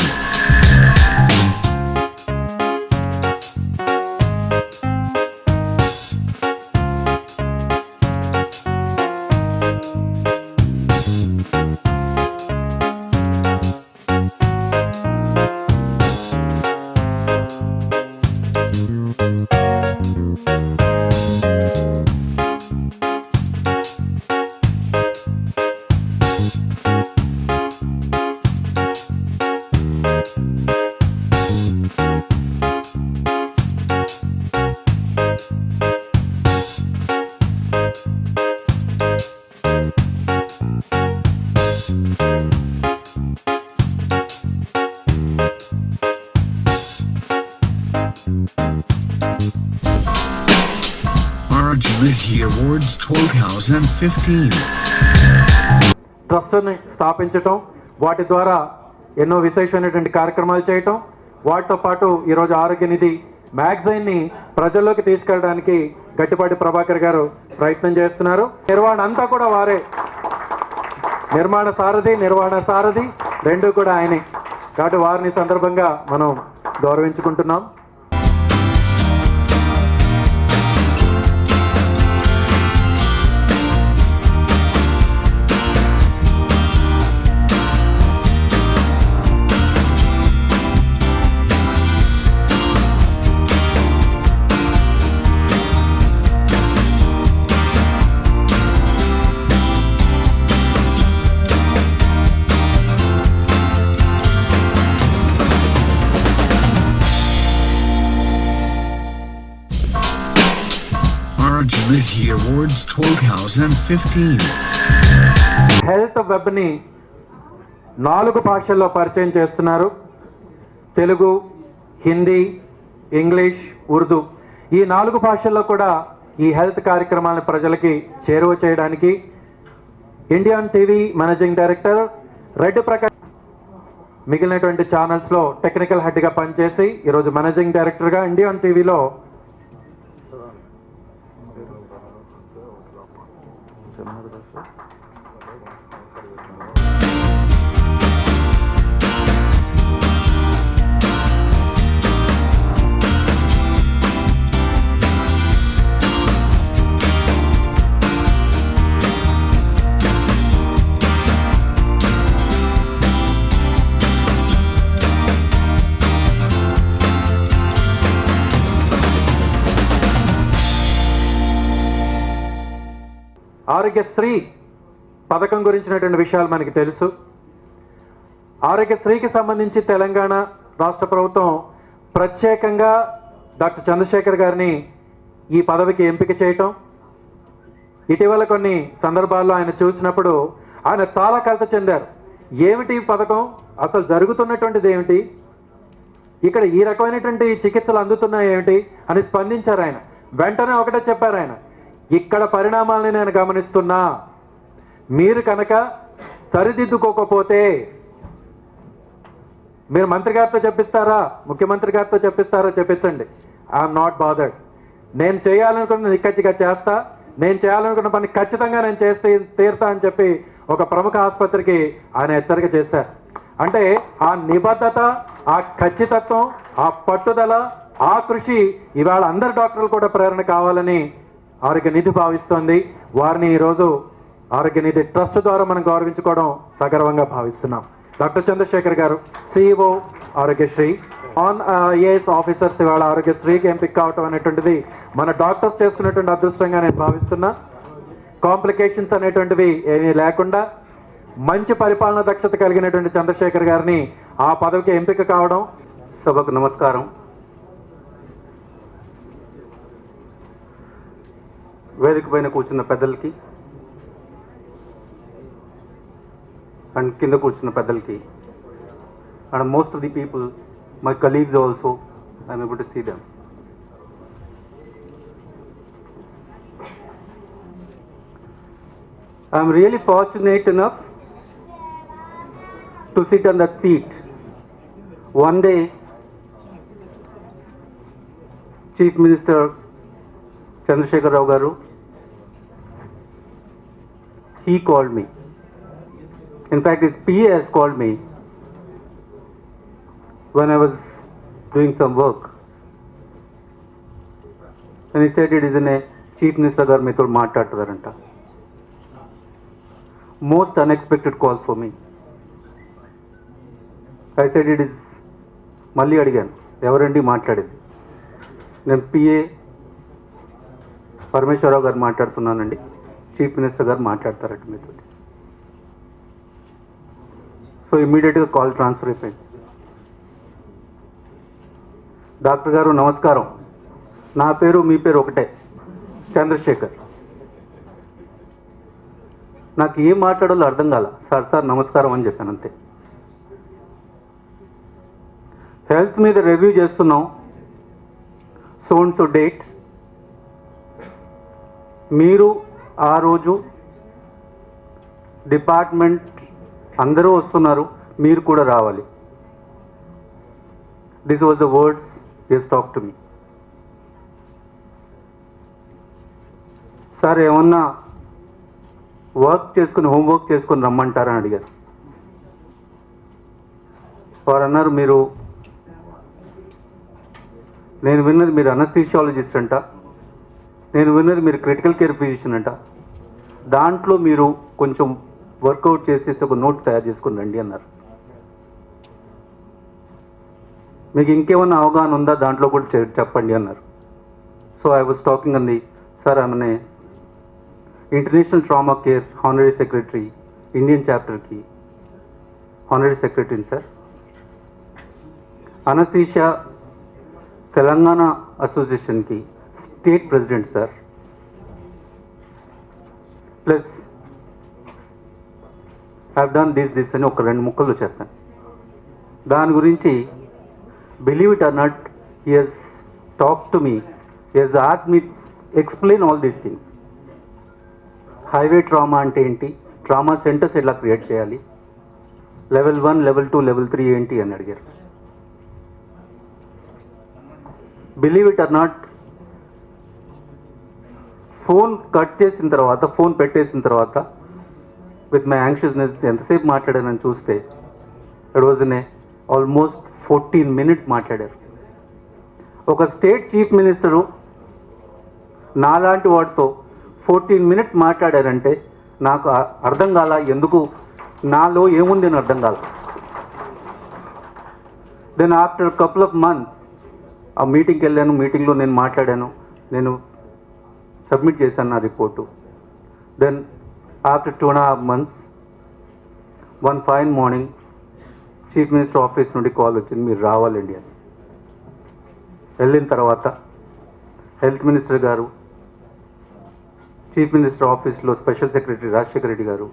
Arjunity Awards 2015. ట్రస్ట్ని స్థాపించటం, వాటి ద్వారా ఎన్నో విశేషమైనటువంటి కార్యక్రమాలు చేయటం, వాటితో పాటు ఈరోజు ఆరోగ్య నిధి మ్యాగజైన్ని ప్రజల్లోకి తీసుకెళ్ళడానికి గట్టిపాటి ప్రభాకర్ గారు ప్రయత్నం చేస్తున్నారు. నిర్వహణ అంతా కూడా వారే, నిర్వహణ సారథి రెండు కూడా ఆయనే. కాబట్టి వారిని సందర్భంగా మనం గౌరవించుకుంటున్నాం. Niji Awards 2015. హెల్త్ వెబ్ని 4 భాషల్లో పరిచయం చేస్తున్నారు. తెలుగు, హిందీ, ఇంగ్లీష్, ఉర్దూ ఈ 4 భాషల్లో కూడా ఈ హెల్త్ కార్యక్రమాలను ప్రజలకి చేరువ చేయడానికి Indian TV managing director Reddy Prakash మిగిలినటువంటి ఛానల్స్లో టెక్నికల్ హెడ్గా పనిచేసి ఈరోజు మేనేజింగ్ డైరెక్టర్గా ఇండియన్ టీవీలో ఆరోగ్యశ్రీ పథకం గురించినటువంటి విషయాలు మనకి తెలుసు. ఆరోగ్యశ్రీకి సంబంధించి తెలంగాణ రాష్ట్ర ప్రభుత్వం ప్రత్యేకంగా డాక్టర్ చంద్రశేఖర్ గారిని ఈ పదవికి ఎంపిక చేయటం, ఇటీవల కొన్ని సందర్భాల్లో ఆయన చూసినప్పుడు ఆయన చాలా కలత చెందారు. ఏమిటి ఈ పథకం, అసలు జరుగుతున్నటువంటిది ఏమిటి, ఇక్కడ ఈ రకమైనటువంటి చికిత్సలు అందుతున్నాయి ఏమిటి అని స్పందించారు ఆయన. వెంటనే ఒకటే చెప్పారు ఆయన, ఇక్కడ పరిణామాలని నేను గమనిస్తున్నా, మీరు కనుక సరిదిద్దుకోకపోతే మీరు మంత్రి గారితో చెప్పిస్తారా, ముఖ్యమంత్రి గారితో చెప్పిస్తారా, చెప్పించండి. I'm not bothered. నేను చేయాలనుకున్న నిక్కచ్చిగా చేస్తా, నేను చేయాలనుకున్న పని ఖచ్చితంగా నేను చేస్తే తీరుతా అని చెప్పి ఒక ప్రముఖ ఆసుపత్రికి ఆయన హెచ్చరిక చేశారు. అంటే ఆ నిబద్ధత, ఆ ఖచ్చితత్వం, ఆ పట్టుదల, ఆ కృషి ఇవాళ అందరు డాక్టర్లు కూడా ప్రేరణ కావాలని ఆరోగ్య నిధి భావిస్తోంది. వారిని ఈరోజు ఆరోగ్య నిధి ట్రస్ట్ ద్వారా మనం గౌరవించుకోవడం సగర్వంగా భావిస్తున్నాం. డాక్టర్ చంద్రశేఖర్ గారు, CEO Aarogyasri, on IAS officers ఇవాళ ఆరోగ్యశ్రీకి ఎంపిక కావటం అనేటువంటిది మన డాక్టర్స్ చేసుకున్నటువంటి అదృష్టంగా నేను భావిస్తున్నా. కాంప్లికేషన్స్ అనేటువంటివి ఏమీ లేకుండా మంచి పరిపాలన దక్షత కలిగినటువంటి చంద్రశేఖర్ గారిని ఆ పదవికి ఎంపిక కావడం. సభకు నమస్కారం. వేదిక పైన కూర్చున్న పెద్దలకి అండ్ కింద కూర్చున్న పెద్దలకి and most of the people, my colleagues also, I'm able to see them. I'm really fortunate enough to sit on that seat. One day, Chief Minister Chandrasekhar Rao Garu, he called me. In fact, his PA has called me when I was doing some work. And he said it is in a Chief Minister Garu meeting maatladutaranta. Most unexpected call for me. I said it is, మళ్ళీ అడిగాను, ఎవరండి మాట్లాడేది? నేను PA Parameswara Rao గారు మాట్లాడుతున్నానండి, chief minister గారు మాట్లాడతారట మీతో. So ఇమ్మీడియట్గా కాల్ ట్రాన్స్ఫర్ అయిపోయింది. డాక్టర్ గారు నమస్కారం, నా పేరు మీ పేరు ఒకటే, చంద్రశేఖర్. నాకు ఏం మాట్లాడాలో అర్థం కాల. సార్ నమస్కారం అని చెప్పాను అంతే. హెల్త్ మీద రివ్యూ చేస్తున్నాం, సోన్ టు డేట్. మీరు ఆ రోజు డిపార్ట్మెంట్ అందరూ వస్తున్నారు, మీరు కూడా రావాలి. This was the words yes talk to me. Sir ఏమన్నా వర్క్ చేసుకుని, హోంవర్క్ చేసుకుని రమ్మంటారని అడిగారు. వారు అన్నారు, నేను విన్నది మీరు అనస్థీషియాలజిస్ట్ అంట, నేను విన్నది మీరు క్రిటికల్ కేర్ ఫిజిషియన్ అంట, దాంట్లో మీరు కొంచెం వర్కౌట్ చేసేసి ఒక నోట్ తయారు చేసుకుని రండి అన్నారు. మీకు ఇంకేమన్నా అవగాహన ఉందా దాంట్లో కూడా చెప్పండి అన్నారు. సో ఐ వాజ్ టాకింగ్ అంది, సార్ ఆమె international trauma care honorary secretary, Indian చాప్టర్కి హానరీ సెక్రటరీని సార్. అనస్థీషియా తెలంగాణ అసోసియేషన్కి state president sir. Plus have done this అని ఒక 2 ముక్కలు చెప్పాను. దాని గురించి believe it or not he has talk to me, he has asked me explain all these things. Highway trauma అంటే ఏంటి, ట్రామా సెంటర్స్ ఎలా క్రియేట్ చేయాలి, లెవెల్ 1, లెవెల్ 2, లెవెల్ 3 ఏంటి అని అడిగారు. Believe it or not, phone cut చేసిన తర్వాత, phone పెట్టేసిన తర్వాత విత్ మై యాంగ్షియస్నెస్ ఎంతసేపు మాట్లాడానని చూస్తే it was in almost 14 minutes మాట్లాడారు. ఒక స్టేట్ చీఫ్ మినిస్టరు నాలాంటి వాడితో 14 minutes మాట్లాడారంటే నాకు అర్థం కాల, ఎందుకు నాలో ఏముంది అని అర్థం కాల. Then after couple of months ఆ మీటింగ్కి వెళ్ళాను, మీటింగ్లో నేను మాట్లాడాను, నేను సబ్మిట్ చేశాను నా report. Then after 2.5 months one fine morning chief minister office నుండి కాల్ వచ్చింది, మీరు రావాలండి అని. వెళ్ళిన తర్వాత హెల్త్ మినిస్టర్ గారు, చీఫ్ మినిస్టర్ ఆఫీస్లో స్పెషల్ సెక్రటరీ రాజశేఖర రెడ్డి గారు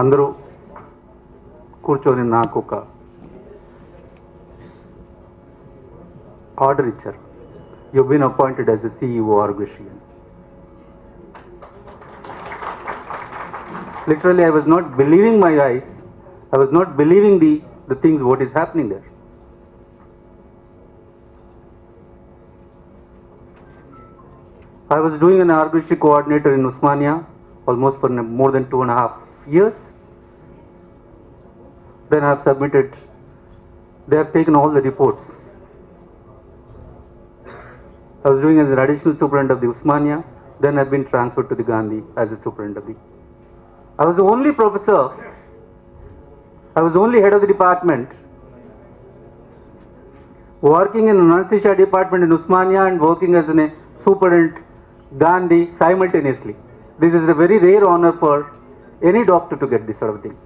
అందరూ కూర్చొని నాకు ఒక ఆర్డర్ ఇచ్చారు, you been appointed as a CEO Aarogyasri అని. Literally, I was not believing my eyes. I was not believing the things what is happening there. I was doing an Argosy coordinator in Usmania almost for more than 2.5 years. Then I have submitted, they have taken all the reports. I was doing as an additional superintendent of the Usmania, then I have been transferred to the Gandhi as a superintendent of the. I was the only professor, I was the only head of the department working in an anesthesia department in Usmania and working as a superintendent Gandhi simultaneously. This is a very rare honor for any doctor to get this sort of thing.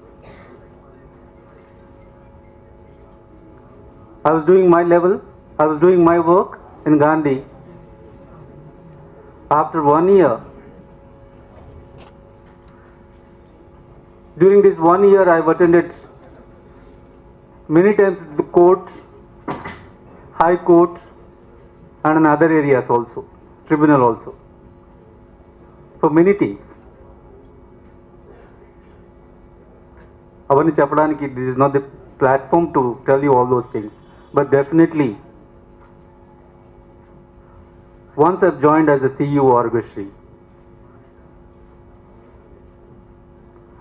I was doing my level, I was doing my work in Gandhi. After 1 year, during this 1 year I have attended many times the court, high court and in other areas also, tribunal also, for many things. Avani chappadaniki, this is not the platform to tell you all those things, but definitely once I have joined as a CEO Argosy,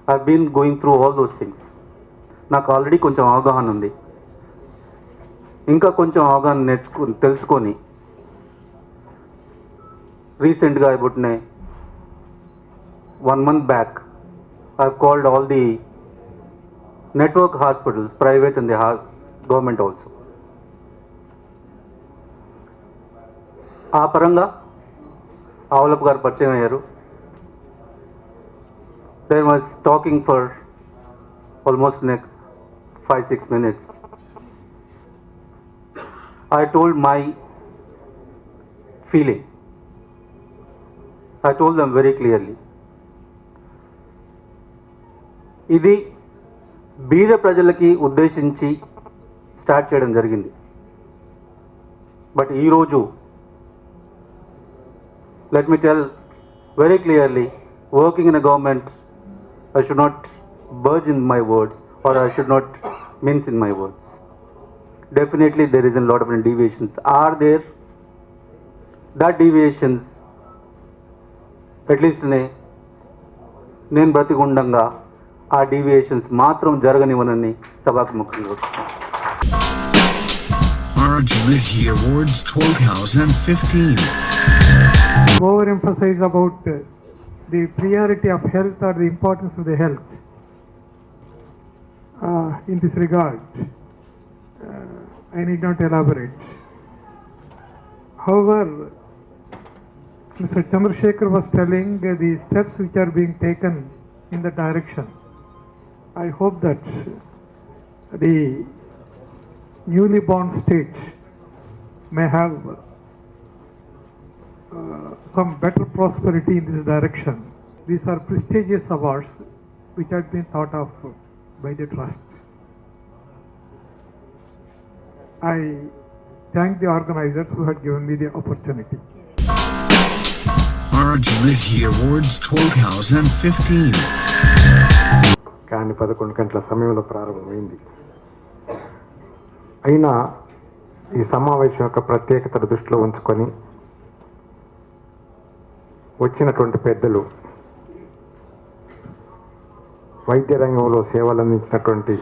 I have been going through all those things. నాకు already కొంచెం అవగాహన ఉంది, ఇంకా కొంచెం అవగాహన తెలుసుకొని రీసెంట్గా about 1 month back I have called all the network hospitals, private and the government also. ఆ పరంగా ఆవులపు గారు పరిచయం అయ్యారు. They was talking for almost next 5-6 minutes. I told my feeling. I told them very clearly. ఇది బీద ప్రజలకి ఉద్దేశించి start చేయడం జరిగింది. బట్ ఈరోజు let me tell very clearly, working in a government, I should not budge in my words or I should not mince in my words. Definitely there is a lot of deviations are there. That deviations, at least నేను బ్రతికుండంగా ఆ deviations మాత్రం జరగనివ్వనని సభాముఖంగా Arjun Awards 2015. Overemphasize about the priority of health or the importance of the health. In this regard, I need not elaborate. However, Mr. Chandrasekhar was telling the steps which are being taken in the direction. I hope that the newly born state may have some better prosperity in this direction these are prestigious awards which had been thought of by the trust. I thank the organizers who had given me the opportunity. Arjunity Awards 2015. కానీ 11 గంటల సమయంలో ప్రారంభమైంది. అయినా ఈ సమావేశం యొక్క ప్రత్యేకతను దృష్టిలో ఉంచుకొని వచ్చినటువంటి పెద్దలు వైద్య రంగంలో సేవలు అందించినటువంటి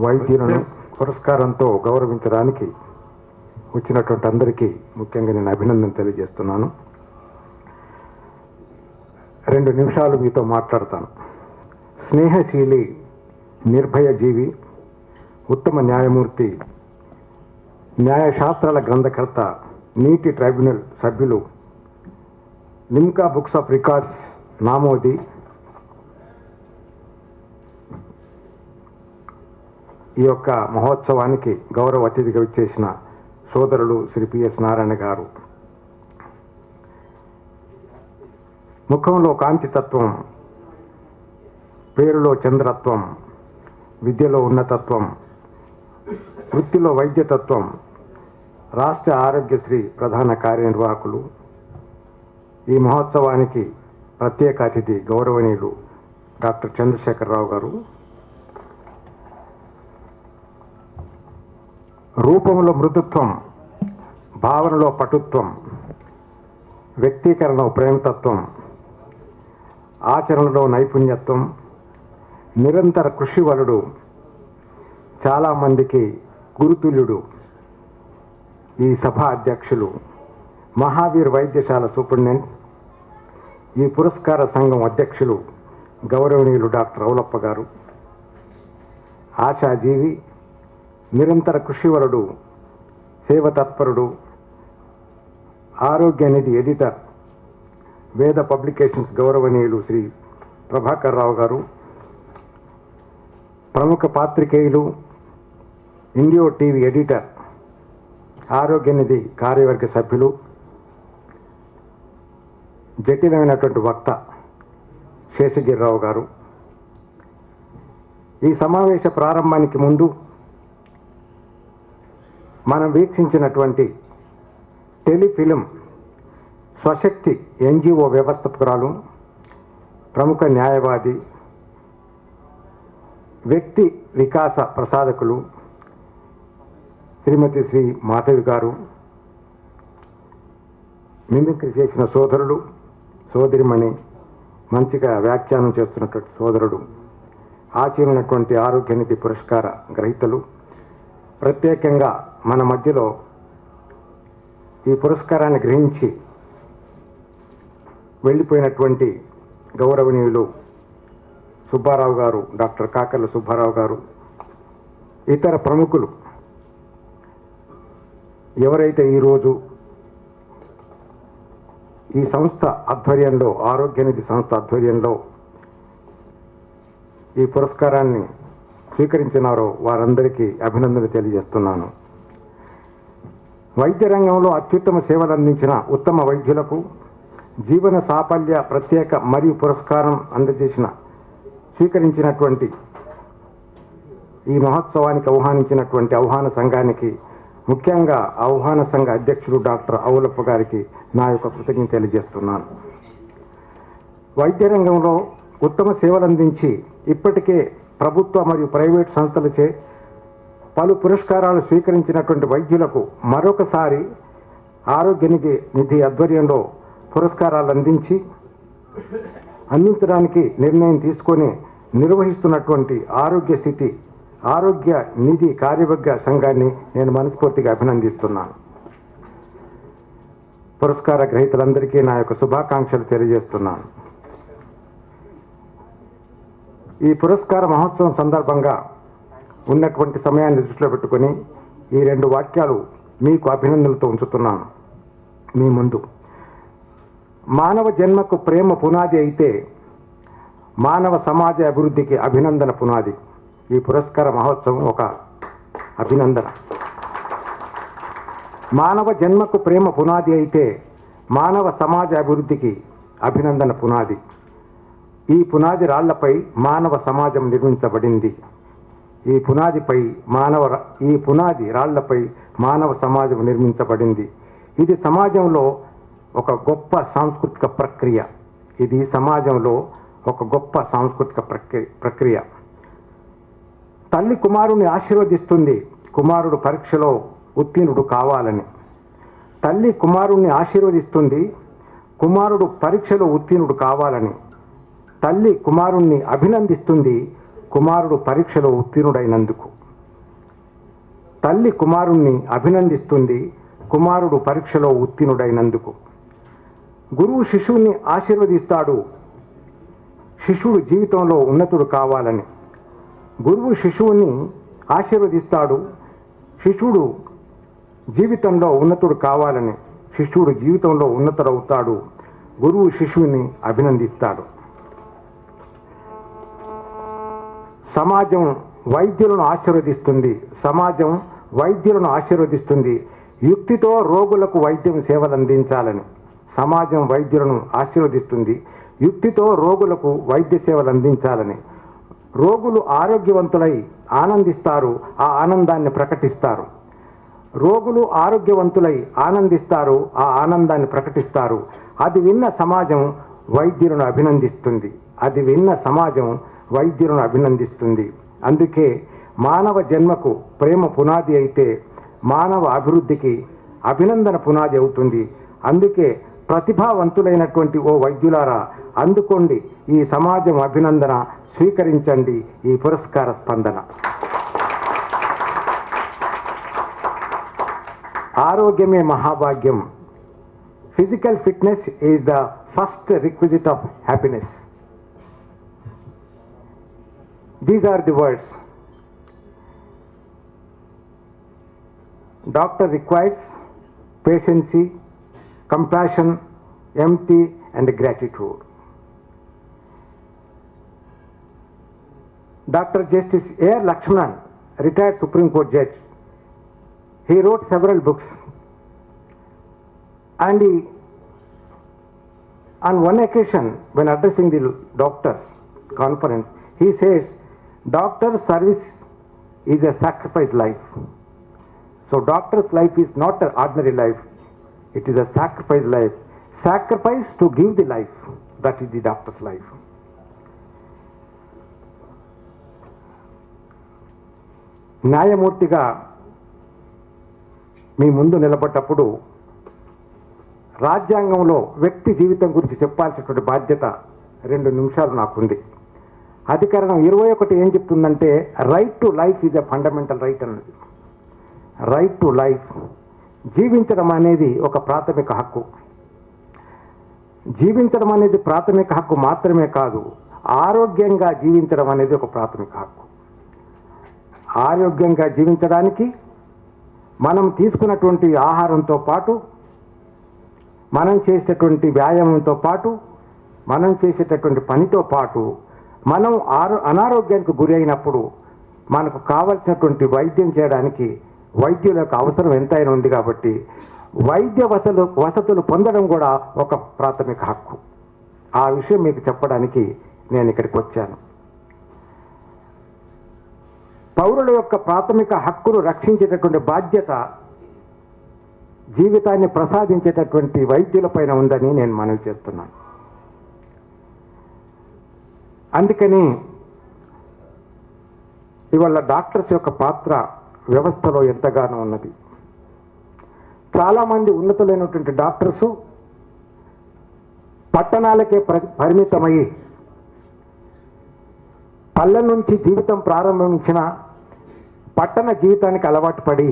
వైద్యులను పురస్కారంతో గౌరవించడానికి వచ్చినటువంటి అందరికీ ముఖ్యంగా నేను అభినందన తెలియజేస్తున్నాను. 2 నిమిషాలు మీతో మాట్లాడతాను. స్నేహశీలి, నిర్భయ జీవి, ఉత్తమ న్యాయమూర్తి, న్యాయశాస్త్రాల గ్రంథకర్త, నీటి ట్రైబ్యునల్ సభ్యులు, లిమ్కా బుక్స్ ఆఫ్ రికార్డ్స్ నామోది, ఈ యొక్క మహోత్సవానికి గౌరవ అతిథిగా వచ్చేసిన సోదరులు శ్రీ పిఎస్ నారాయణ గారు, ముఖంలో కాంతితత్వం, పేరులో చంద్రత్వం, విద్యలో ఉన్నతత్వం, వృత్తిలో వైద్యతత్వం, రాష్ట్ర ఆరోగ్యశ్రీ ప్రధాన కార్యనిర్వాహకులు, ఈ మహోత్సవానికి ప్రత్యేక అతిథి గౌరవనీయులు డాక్టర్ చంద్రశేఖరరావు గారు, రూపంలో మృదుత్వం, భావనలో పటుత్వం, వ్యక్తీకరణలో ప్రేమతత్వం, ఆచరణలో నైపుణ్యత్వం, నిరంతర కృషి వలుడు, చాలామందికి గురుతుల్యుడు, ఈ సభా అధ్యక్షులు, మహావీర్ వైద్యశాల సూపరింటెండెంట్, ఈ పురస్కార సంఘం అధ్యక్షులు గౌరవనీయులు డాక్టర్ అవులప్ప గారు, ఆశాజీవి, నిరంతర కృషివరుడు, సేవ తత్పరుడు, ఆరోగ్య నిధి ఎడిటర్, వేద పబ్లికేషన్స్ గౌరవనీయులు శ్రీ ప్రభాకర్ రావు గారు, ప్రముఖ పాత్రికేయులు, ఇండియో టీవీ ఎడిటర్, ఆరోగ్య నిధి కార్యవర్గ సభ్యులు, జటిలమైనటువంటి వక్త శేషగిరిరావు గారు. ఈ సమావేశ ప్రారంభానికి ముందు మనం వీక్షించినటువంటి టెలిఫిలిం స్వశక్తి ఎన్జిఓ వ్యవస్థాపకురాలు, ప్రముఖ న్యాయవాది, వ్యక్తి వికాస ప్రసాదకులు శ్రీమతి శ్రీ మాధవి గారు, మిమిక్రీ చేసిన సోదరుడు, సోదరిమణి, మంచిగా వ్యాఖ్యానం చేస్తున్నటువంటి సోదరుడు, ఆచరణటువంటి ఆరోగ్య నిధి పురస్కార గ్రహీతలు, ప్రత్యేకంగా మన మధ్యలో ఈ పురస్కారాన్ని గ్రహించి వెళ్ళిపోయినటువంటి గౌరవనీయులు సుబ్బారావు గారు, డాక్టర్ కాకర్ల సుబ్బారావు గారు, ఇతర ప్రముఖులు ఎవరైతే ఈరోజు ఈ సంస్థ ఆధ్వర్యంలో, ఆరోగ్యనిధి సంస్థ ఆధ్వర్యంలో ఈ పురస్కారాన్ని స్వీకరించినారో వారందరికీ అభినందనలు తెలియజేస్తున్నాను. వైద్య రంగంలో అత్యుత్తమ సేవలు అందించిన ఉత్తమ వైద్యులకు జీవన సాఫల్య ప్రత్యేక మరియు పురస్కారం అందజేసిన స్వీకరించినటువంటి ఈ మహోత్సవానికి ఆహ్వానించినటువంటి ఆహ్వాన సంఘానికి, ముఖ్యంగా ఆహ్వాన సంఘ అధ్యక్షుడు డాక్టర్ అవులప్ప గారికి నా యొక్క కృతజ్ఞత తెలియజేస్తున్నాను. వైద్య రంగంలో ఉత్తమ సేవలు అందించి ఇప్పటికే ప్రభుత్వ మరియు ప్రైవేట్ సంస్థలచే పలు పురస్కారాలు స్వీకరించినటువంటి వైద్యులకు మరొకసారి ఆరోగ్య నిధి ఆధ్వర్యంలో పురస్కారాలు అందించడానికి నిర్ణయం తీసుకొని నిర్వహిస్తున్నటువంటి ఆరోగ్య నిధి కార్యవర్గ సంఘాన్ని నేను మనస్ఫూర్తిగా అభినందిస్తున్నాను. పురస్కార గ్రహీతలందరికీ నా యొక్క శుభాకాంక్షలు తెలియజేస్తున్నాను. ఈ పురస్కార మహోత్సవం సందర్భంగా ఉన్నటువంటి సమయాన్ని దృష్టిలో పెట్టుకొని ఈ 2 వాక్యాలు మీకు అభినందనలతో ఉంచుతున్నాను మీ ముందు. మానవ జన్మకు ప్రేమ పునాది అయితే మానవ సమాజ అభివృద్ధికి అభినందన పునాది. ఈ పురస్కార మహోత్సవం ఒక అభినందన. మానవ జన్మకు ప్రేమ పునాది అయితే మానవ సమాజ అభివృద్ధికి అభినందన పునాది. ఈ పునాది రాళ్లపై మానవ సమాజం నిర్మించబడింది. ఈ పునాది రాళ్లపై మానవ సమాజం నిర్మించబడింది. ఇది సమాజంలో ఒక గొప్ప సాంస్కృతిక ప్రక్రియ. తల్లి కుమారుని ఆశీర్వదిస్తుంది కుమారుడు పరీక్షలో ఉత్తీర్ణుడు కావాలని. తల్లి కుమారుణ్ణి ఆశీర్వదిస్తుంది కుమారుడు పరీక్షలో ఉత్తీర్ణుడు కావాలని. తల్లి కుమారుణ్ణి అభినందిస్తుంది కుమారుడు పరీక్షలో ఉత్తీర్ణుడైనందుకు. తల్లి కుమారుణ్ణి అభినందిస్తుంది కుమారుడు పరీక్షలో ఉత్తీర్ణుడైనందుకు. గురువు శిశువుని ఆశీర్వదిస్తాడు శిశువుడు జీవితంలో ఉన్నతుడు కావాలని. గురువు శిశువుని ఆశీర్వదిస్తాడు శిశువుడు జీవితంలో ఉన్నతుడు కావాలని. శిశువుడు జీవితంలో ఉన్నతుడవుతాడు. గురువు శిశువుని అభినందిస్తాడు. సమాజం వైద్యులను ఆశీర్వదిస్తుంది యుక్తితో రోగులకు వైద్యం సేవలు అందించాలని. సమాజం వైద్యులను ఆశీర్వదిస్తుంది యుక్తితో రోగులకు వైద్య సేవలు అందించాలని. రోగులు ఆరోగ్యవంతులై ఆనందిస్తారు, ఆ ఆనందాన్ని ప్రకటిస్తారు. రోగులు ఆరోగ్యవంతులై ఆనందిస్తారు, ఆ ఆనందాన్ని ప్రకటిస్తారు. అది విన్న సమాజం వైద్యులను అభినందిస్తుంది. అందుకే మానవ జన్మకు ప్రేమ పునాది అయితే మానవ అభివృద్ధికి అభినందన పునాది అవుతుంది. అందుకే ప్రతిభావంతులైనటువంటి ఓ వైద్యులారా, అందుకోండి ఈ సమాజం అభినందన, స్వీకరించండి ఈ పురస్కార స్పందన. ఆరోగ్యమే మహాభాగ్యం. Physical fitness is the first requisite of happiness. These are the words. Doctor requires patience, compassion, empathy and gratitude. Dr. Justice A. Lakshmanan, retired Supreme Court judge, he wrote several books, and on one occasion when addressing the doctors conference, he says, doctor's service is a sacrifice life. So doctor's life is not an ordinary life, it is a sacrifice life. Sacrifice to give the life, that is the doctor's life. న్యాయమూర్తిగా మీ ముందు నిలబడ్డప్పుడు రాజ్యాంగంలో వ్యక్తి జీవితం గురించి చెప్పాల్సినటువంటి బాధ్యత 2 నిమిషాలు నాకుంది. అధికరణం 21 ఏం చెప్తుందంటే, right to life is a fundamental right అన్నది. రైట్ టు లైఫ్, జీవించడం అనేది ఒక ప్రాథమిక హక్కు. జీవించడం అనేది ప్రాథమిక హక్కు మాత్రమే కాదు, ఆరోగ్యంగా జీవించడం అనేది ఒక ప్రాథమిక హక్కు. ఆరోగ్యంగా జీవించడానికి మనం తీసుకున్నటువంటి ఆహారంతో పాటు, మనం చేసేటటువంటి వ్యాయామంతో పాటు, మనం చేసేటటువంటి పనితో పాటు, మనం అనారోగ్యానికి గురి అయినప్పుడు మనకు కావలసినటువంటి వైద్యం చేయడానికి వైద్యుల యొక్క అవసరం ఎంతైనా ఉంది. కాబట్టి వైద్య వసతులు పొందడం కూడా ఒక ప్రాథమిక హక్కు. ఆ విషయం మీకు చెప్పడానికి నేను ఇక్కడికి వచ్చాను. పౌరుల యొక్క ప్రాథమిక హక్కును రక్షించేటటువంటి బాధ్యత జీవితాన్ని ప్రసాదించేటటువంటి వైద్యులపైన ఉందని నేను మనవి చేస్తున్నాను. అందుకని ఇవాళ డాక్టర్స్ యొక్క పాత్ర వ్యవస్థలో ఎంతగానో ఉన్నది. చాలామంది ఉన్నతులైనటువంటి డాక్టర్సు పట్టణాలకే పరిమితమయ్యి పల్లె నుంచి జీవితం ప్రారంభించిన పట్టణ జీవితానికి అలవాటు పడి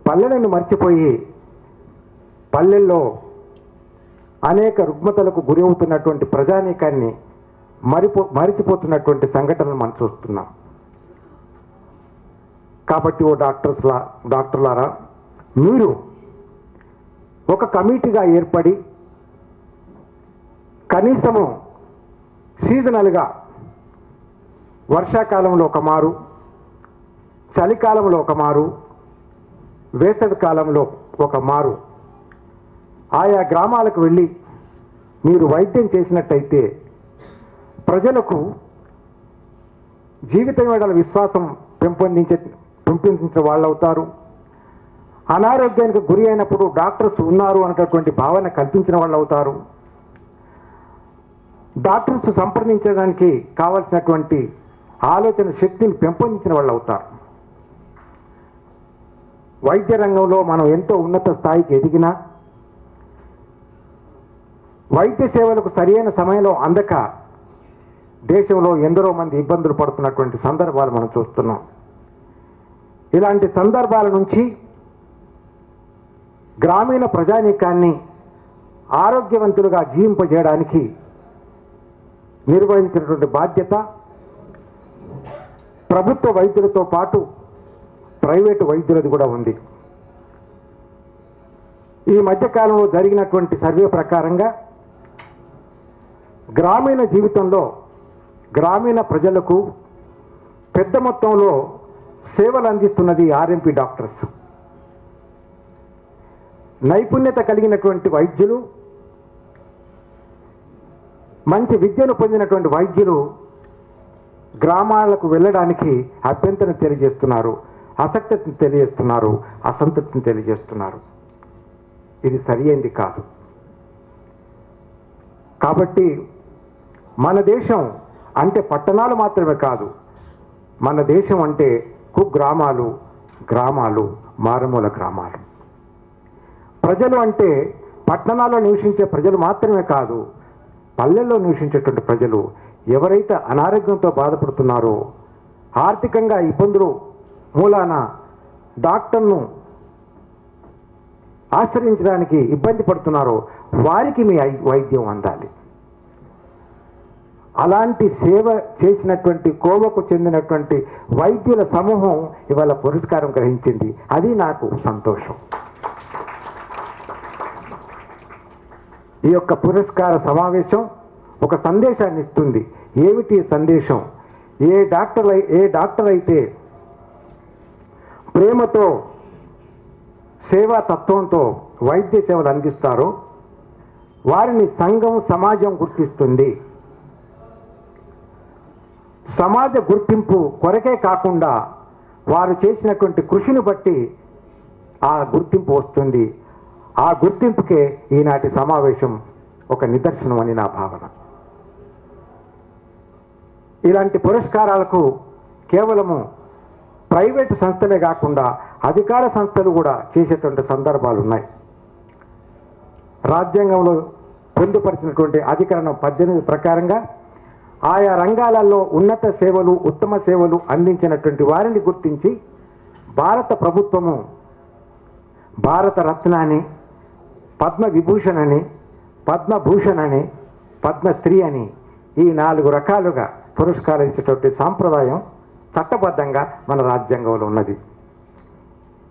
పల్లెలను మర్చిపోయి పల్లెల్లో అనేక రుగ్మతలకు గురి అవుతున్నటువంటి ప్రజానీకాన్ని మరిచిపోతున్నటువంటి సంఘటనలు మనం చూస్తున్నాం. కాబట్టి ఓ డాక్టర్లారా, మీరు ఒక కమిటీగా ఏర్పడి కనీసము సీజనల్గా వర్షాకాలంలో ఒక మారు, చలికాలంలో ఒక మారు, వేసవి కాలంలో ఒక మారు ఆయా గ్రామాలకు వెళ్ళి మీరు వైద్యం చేసినట్టయితే ప్రజలకు జీవితం మీద విశ్వాసం పెంపొందించే వాళ్ళు అవుతారు. అనారోగ్యానికి గురి అయినప్పుడు డాక్టర్స్ ఉన్నారు అనేటటువంటి భావన కల్పించిన వాళ్ళు అవుతారు. డాక్టర్స్ సంప్రదించడానికి కావలసినటువంటి ఆలోచన శక్తిని పెంపొందించిన వాళ్ళు అవుతారు. వైద్య రంగంలో మనం ఎంతో ఉన్నత స్థాయికి ఎదిగినా వైద్య సేవలకు సరైన సమయంలో అందక దేశంలో ఎందరో మంది ఇబ్బందులు పడుతున్నటువంటి సందర్భాలు మనం చూస్తున్నాం. ఇలాంటి సందర్భాల నుంచి గ్రామీణ ప్రజానీకాన్ని ఆరోగ్యవంతులుగా జీవింపజేయడానికి నిర్వహించినటువంటి బాధ్యత ప్రభుత్వ వైద్యులతో పాటు ప్రైవేటు వైద్యులది కూడా ఉంది. ఈ మధ్యకాలంలో జరిగినటువంటి సర్వే ప్రకారంగా గ్రామీణ జీవితంలో గ్రామీణ ప్రజలకు పెద్ద మొత్తంలో సేవలు అందిస్తున్నది ఆర్ఎంపీ డాక్టర్స్. నైపుణ్యత కలిగినటువంటి వైద్యులు, మంచి విద్యను పొందినటువంటి వైద్యులు గ్రామాలకు వెళ్ళడానికి అభ్యంతరం తెలియజేస్తున్నారు, ఆసక్తిని తెలియజేస్తున్నారు, అసంతృప్తిని తెలియజేస్తున్నారు. ఇది సరియైంది కాదు. కాబట్టి మన దేశం అంటే పట్టణాలు మాత్రమే కాదు, మన దేశం అంటే కుగ్రామాలు, గ్రామాలు, మారుమూల గ్రామాలు. ప్రజలు అంటే పట్టణాల్లో నివసించే ప్రజలు మాత్రమే కాదు, పల్లెల్లో నివసించేటువంటి ప్రజలు. ఎవరైతే అనారోగ్యంతో బాధపడుతున్నారో, ఆర్థికంగా ఇబ్బందులు మూలాన డాక్టర్ను ఆశ్రయించడానికి ఇబ్బంది పడుతున్నారో వారికి మీ వైద్యం అందాలి. అలాంటి సేవ చేసినటువంటి కోవకు చెందినటువంటి వైద్యుల సమూహం ఇవాళ పురస్కారం గ్రహించింది. అది నాకు సంతోషం. ఈ యొక్క పురస్కార సమావేశం ఒక సందేశాన్ని ఇస్తుంది. ఏమిటి సందేశం? ఏ డాక్టర్ అయితే ప్రేమతో, సేవా తత్వంతో వైద్య సేవలు అందిస్తారో వారిని సంఘం, సమాజం గుర్తిస్తుంది. సమాజ గుర్తింపు కొరకే కాకుండా వారు చేసినటువంటి కృషిని బట్టి ఆ గుర్తింపు వస్తుంది. ఆ గుర్తింపుకే ఈనాటి సమావేశం ఒక నిదర్శనం అని నా భావన. ఇలాంటి పురస్కారాలకు కేవలము ప్రైవేటు సంస్థలే కాకుండా అధికార సంస్థలు కూడా చేసేటువంటి సందర్భాలు ఉన్నాయి. రాజ్యాంగంలో పొందుపరిచినటువంటి అధికరణం 18 ప్రకారంగా ఆయా రంగాలలో ఉన్నత సేవలు, ఉత్తమ సేవలు అందించినటువంటి వారిని గుర్తించి భారత ప్రభుత్వము భారత రత్న అని, పద్మ విభూషణ్ అని, పద్మభూషణ్ అని, పద్మశ్రీ అని ఈ 4 రకాలుగా పురస్కారం ఇచ్చేటువంటి సాంప్రదాయం చట్టబద్ధంగా మన రాజ్యాంగంలో ఉన్నది.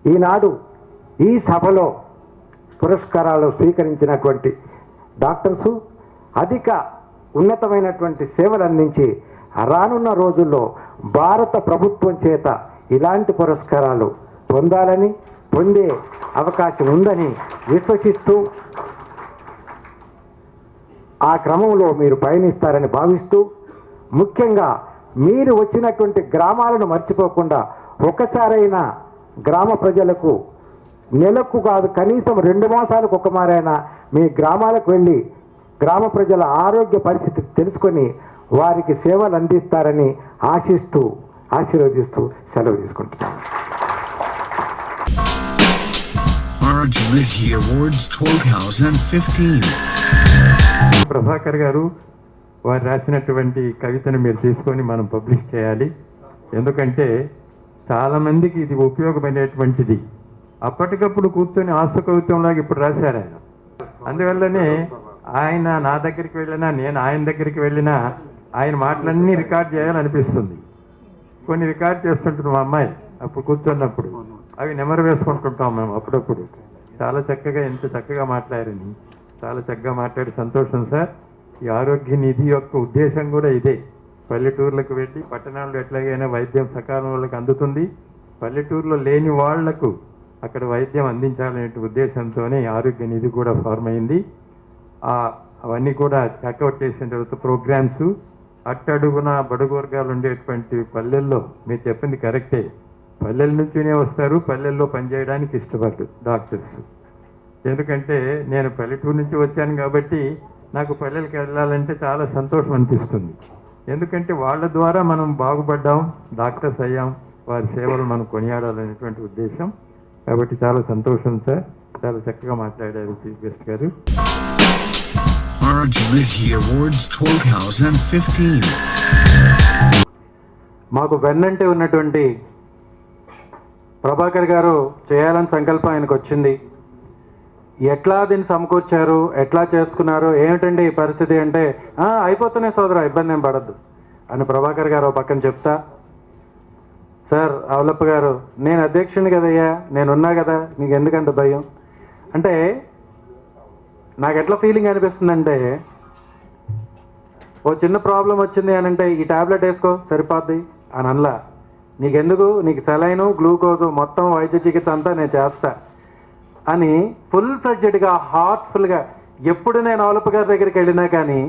ఈనాడు ఈ సభలో పురస్కారాలు స్వీకరించినటువంటి డాక్టర్సు అధిక ఉన్నతమైనటువంటి సేవలు అందించి రానున్న రోజుల్లో భారత ప్రభుత్వం చేత ఇలాంటి పురస్కారాలు పొందే అవకాశం ఉందని విశ్వసిస్తూ ఆ క్రమంలో మీరు పయనిస్తారని భావిస్తూ, ముఖ్యంగా మీరు వచ్చినటువంటి గ్రామాలను మర్చిపోకుండా ఒకసారైనా గ్రామ ప్రజలకు నెలకు కాదు కనీసం 2 మాసాలకు ఒక మారైనా మీ గ్రామాలకు వెళ్ళి గ్రామ ప్రజల ఆరోగ్య పరిస్థితి తెలుసుకొని వారికి సేవలు అందిస్తారని ఆశీర్వదిస్తూ సెలవు తీసుకుంటున్నాను. Arj Ritchie Awards 2015. ప్రభాకర్ గారు వారు రాసినటువంటి కవితను మీరు తీసుకొని మనం పబ్లిష్ చేయాలి. ఎందుకంటే చాలామందికి ఇది ఉపయోగపడేటువంటిది. అప్పటికప్పుడు కూర్చొని ఆసు కవిత్వంలాగా ఇప్పుడు రాశారు ఆయన. అందువల్లనే ఆయన నా దగ్గరికి వెళ్ళినా, నేను ఆయన దగ్గరికి వెళ్ళినా ఆయన మాటలన్నీ రికార్డ్ చేయాలనిపిస్తుంది. కొన్ని రికార్డ్ చేస్తుంటాం మా అమ్మాయి అప్పుడు కూర్చున్నప్పుడు, అవి నెమరు వేసుకుంటుంటాం మేము అప్పుడప్పుడు. చాలా చక్కగా, ఎంత చక్కగా మాట్లాడారని, చాలా చక్కగా మాట్లాడి సంతోషం సార్. ఈ ఆరోగ్య నిధి యొక్క ఉద్దేశం కూడా ఇదే. పల్లెటూర్లకు వెళ్ళి పట్టణాల్లో ఎట్లాగైనా వైద్యం సకాలం వాళ్ళకి అందుతుంది, పల్లెటూరులో లేని వాళ్లకు అక్కడ వైద్యం అందించాలనే ఉద్దేశంతోనే ఆరోగ్య నిధి కూడా ఫార్మ్ అయింది. ఆ అవన్నీ కూడా చెక్అవుట్ చేసిన తర్వాత ప్రోగ్రామ్స్ అట్టడుగున బడుగు వర్గాలు ఉండేటువంటి పల్లెల్లో మీరు చెప్పింది కరెక్టే, పల్లెల నుంచినే వస్తారు, పల్లెల్లో పనిచేయడానికి ఇష్టపడరు డాక్టర్స్. ఎందుకంటే నేను పల్లెటూరు నుంచి వచ్చాను కాబట్టి నాకు పల్లెలకు వెళ్ళాలంటే చాలా సంతోషం అనిపిస్తుంది. ఎందుకంటే వాళ్ళ ద్వారా మనం బాగుపడ్డాం, డాక్టర్స్ అయ్యాం, వారి సేవలు మనం కొనియాడాలనేటువంటి ఉద్దేశం. కాబట్టి చాలా సంతోషం సార్, చాలా చక్కగా మాట్లాడారు చీఫ్ గెస్ట్ గారు. Arj Rithy Awards 2015. మాకు వెన్నంటే ఉన్నటువంటి ప్రభాకర్ గారు చేయాలని సంకల్పం ఆయనకు వచ్చింది. ఎట్లా దీన్ని సమకూర్చారు, ఎట్లా చేసుకున్నారు, ఏమిటండి ఈ పరిస్థితి అంటే అయిపోతున్నాయి సోదరా, ఇబ్బంది ఏం పడద్దు అని ప్రభాకర్ గారు పక్కన చెప్తా, సార్ అవలప్ప గారు నేను అధ్యక్షుని కదయ్యా, నేనున్నా కదా, నీకు ఎందుకంత భయం అంటే నాకు ఎట్లా ఫీలింగ్ అనిపిస్తుందంటే, ఓ చిన్న ప్రాబ్లం వచ్చింది అని అంటే ఈ ట్యాబ్లెట్ వేసుకో సరిపోద్ది అని అనలా, నీకెందుకు, నీకు సెలైను గ్లూకోజు మొత్తం వైద్య చికిత్స అంతా నేను చేస్తా అని ఫుల్ ఫ్లెడ్జెడ్గా హార్ట్ఫుల్గా. ఎప్పుడు నేను అవలప్ప గారి దగ్గరికి వెళ్ళినా కానీ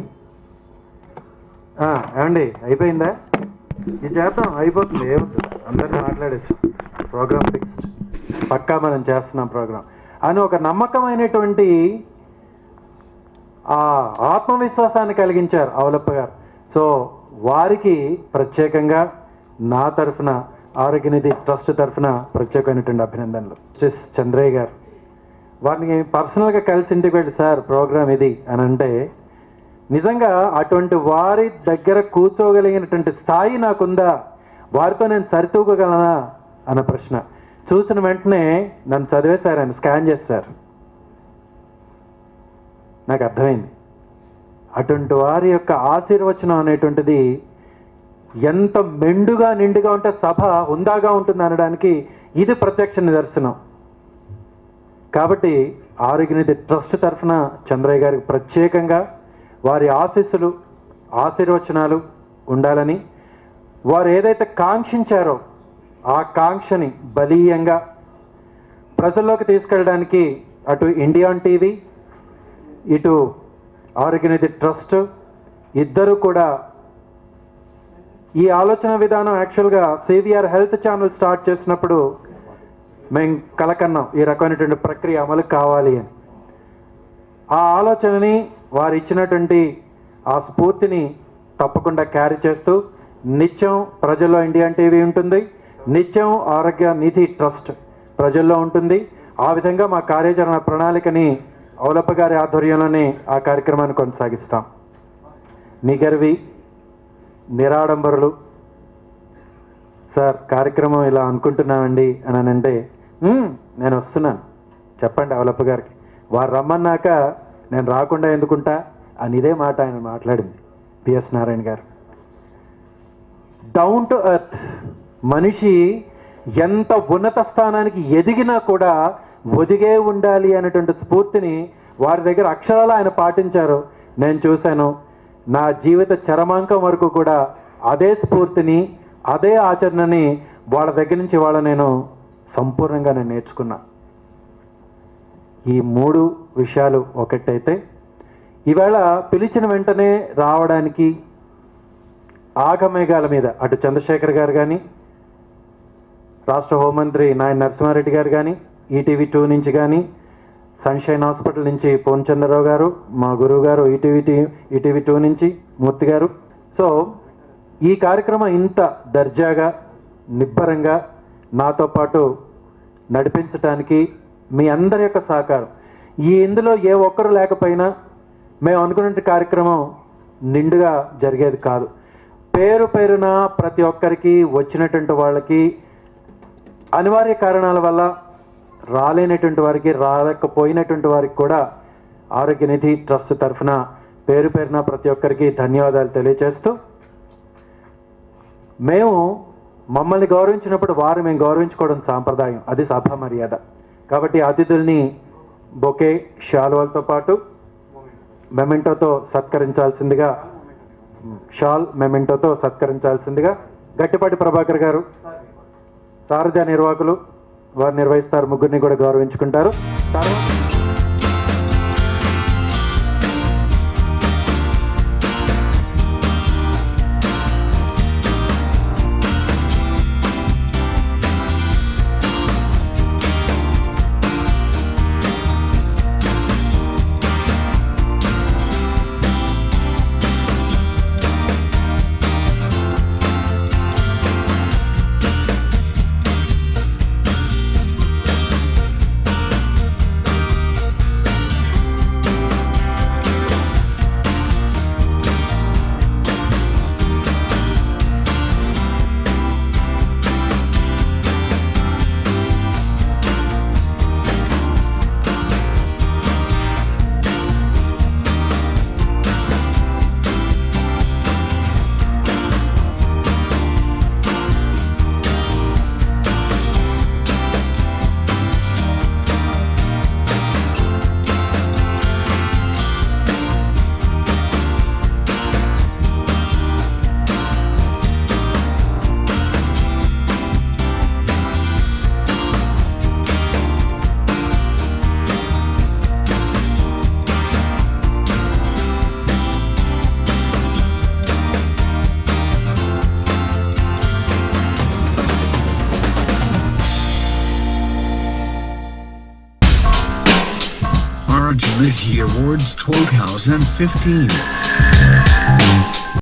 ఏమండి అయిపోయిందా, ఇది చేద్దాం అయిపోతుంది, ఏముంటుంది అందరినీ మాట్లాడేసి ప్రోగ్రామ్ ఫిక్స్డ్, పక్కా మనం చేస్తున్నాం ప్రోగ్రామ్ అని ఒక నమ్మకమైనటువంటి ఆ ఆత్మవిశ్వాసాన్ని కలిగించారు అవలప్ప గారు. సో వారికి ప్రత్యేకంగా నా తరఫున ఆరోగ్యనిధి ట్రస్ట్ తరఫున ప్రత్యేకమైనటువంటి అభినందనలు. జస్టిస్ చంద్రయ్య గారు వారిని పర్సనల్గా కలిసి ఇంటికి వెళ్ళి సార్ ప్రోగ్రామ్ ఇది అని అంటే నిజంగా అటువంటి వారి దగ్గర కూర్చోగలిగినటువంటి స్థాయి నాకుందా, వారితో నేను సరితూగగలనా అన్న ప్రశ్న చూసిన వెంటనే నన్ను చదివేశారు, ఆయన స్కాన్ చేశారు, నాకు అర్థమైంది. అటువంటి వారి యొక్క ఆశీర్వచనం అనేటువంటిది ఎంత మెండుగా నిండుగా ఉంటే సభ హుందాగా ఉంటుంది అనడానికి ఇది ప్రత్యక్ష నిదర్శనం. కాబట్టి ఆరోగ్యనిధి ట్రస్ట్ తరఫున చంద్రయ్య గారికి ప్రత్యేకంగా వారి ఆశీస్సులు ఆశీర్వచనాలు ఉండాలని, వారు ఏదైతే కాంక్షించారో ఆ కాంక్షని బలీయంగా ప్రజల్లోకి తీసుకెళ్ళడానికి అటు ఇండియన్ టీవీ ఇటు ఆరోగ్యనిధి ట్రస్ట్ ఇద్దరు కూడా ఈ ఆలోచన విధానం యాక్చువల్గా సివిఆర్ హెల్త్ ఛానల్ స్టార్ట్ చేసినప్పుడు మేము కలకన్నాం ఈ రకమైనటువంటి ప్రక్రియ అమలు కావాలి అని. ఆ ఆలోచనని వారు ఇచ్చినటువంటి ఆ స్ఫూర్తిని తప్పకుండా క్యారీ చేస్తూ నిత్యం ప్రజల్లో ఇండియన్ టీవీ ఉంటుంది, నిత్యం ఆరోగ్య నిధి ట్రస్ట్ ప్రజల్లో ఉంటుంది. ఆ విధంగా మా కార్యాచరణ ప్రణాళికని అవలప్ప గారి ఆధ్వర్యంలోనే ఆ కార్యక్రమాన్ని కొనసాగిస్తాం. నిగర్వి నిరాడంబరులు సార్ కార్యక్రమం ఇలా అనుకుంటున్నామండి అని అంటే నేను వస్తున్నాను చెప్పండి అవలప్ప గారికి, వారు రమ్మన్నాక నేను రాకుండా ఎందుకుంటా అని ఇదే మాట ఆయన మాట్లాడింది పిఎస్ నారాయణ గారు. డౌన్ టు ఎర్త్ మనిషి ఎంత ఉన్నత స్థానానికి ఎదిగినా కూడా ఒదిగే ఉండాలి అనేటువంటి స్ఫూర్తిని వారి దగ్గర అక్షరాలు ఆయన పాటించారు. నేను చూశాను, నా జీవిత చరమాంకం వరకు కూడా అదే స్ఫూర్తిని అదే ఆచరణని వాళ్ళ దగ్గర నుంచి నేను సంపూర్ణంగా నేర్చుకున్నా. ఈ మూడు విషయాలు ఒకటైతే ఈవేళ పిలిచిన వెంటనే రావడానికి ఆగమేఘాల మీద అటు చంద్రశేఖర్ గారు కానీ రాష్ట్ర హోంమంత్రి నాయన నరసింహారెడ్డి గారు కానీ ఈటీవీ 2 నుంచి కానీ సన్షైన్ హాస్పిటల్ నుంచి పూర్ణచంద్రరావు గారు మా గురువు గారు ఈటీవీ 2 నుంచి మూర్తి గారు. సో ఈ కార్యక్రమం ఇంత దర్జాగా నిబ్బరంగా నాతో పాటు నడిపించడానికి మీ అందరి యొక్క సహకారం, ఇందులో ఏ ఒక్కరు లేకపోయినా మేము అనుకున్న కార్యక్రమం నిండుగా జరిగేది కాదు. పేరు పేరున ప్రతి ఒక్కరికి వచ్చినటువంటి వాళ్ళకి అనివార్య కారణాల వల్ల రాలేనటువంటి వారికి రాలేకపోయినటువంటి వారికి కూడా ఆరోగ్యనిధి ట్రస్ట్ తరఫున పేరు పేరున ప్రతి ఒక్కరికి ధన్యవాదాలు తెలియజేస్తూ, మేము మమ్మల్ని గౌరవించినప్పుడు వారు మేము గౌరవించుకోవడం సాంప్రదాయం, అది సభ మర్యాద. కాబట్టి అతిథుల్ని బొకే షాల్వాలతో పాటు మెమెంటోతో సత్కరించాల్సిందిగా గట్టిపాటి ప్రభాకర్ గారు సారథ్య నిర్వాహకులు వారు నిర్వహిస్తారు, ముగ్గురిని కూడా గౌరవించుకుంటారు. Rajniti Awards 2015.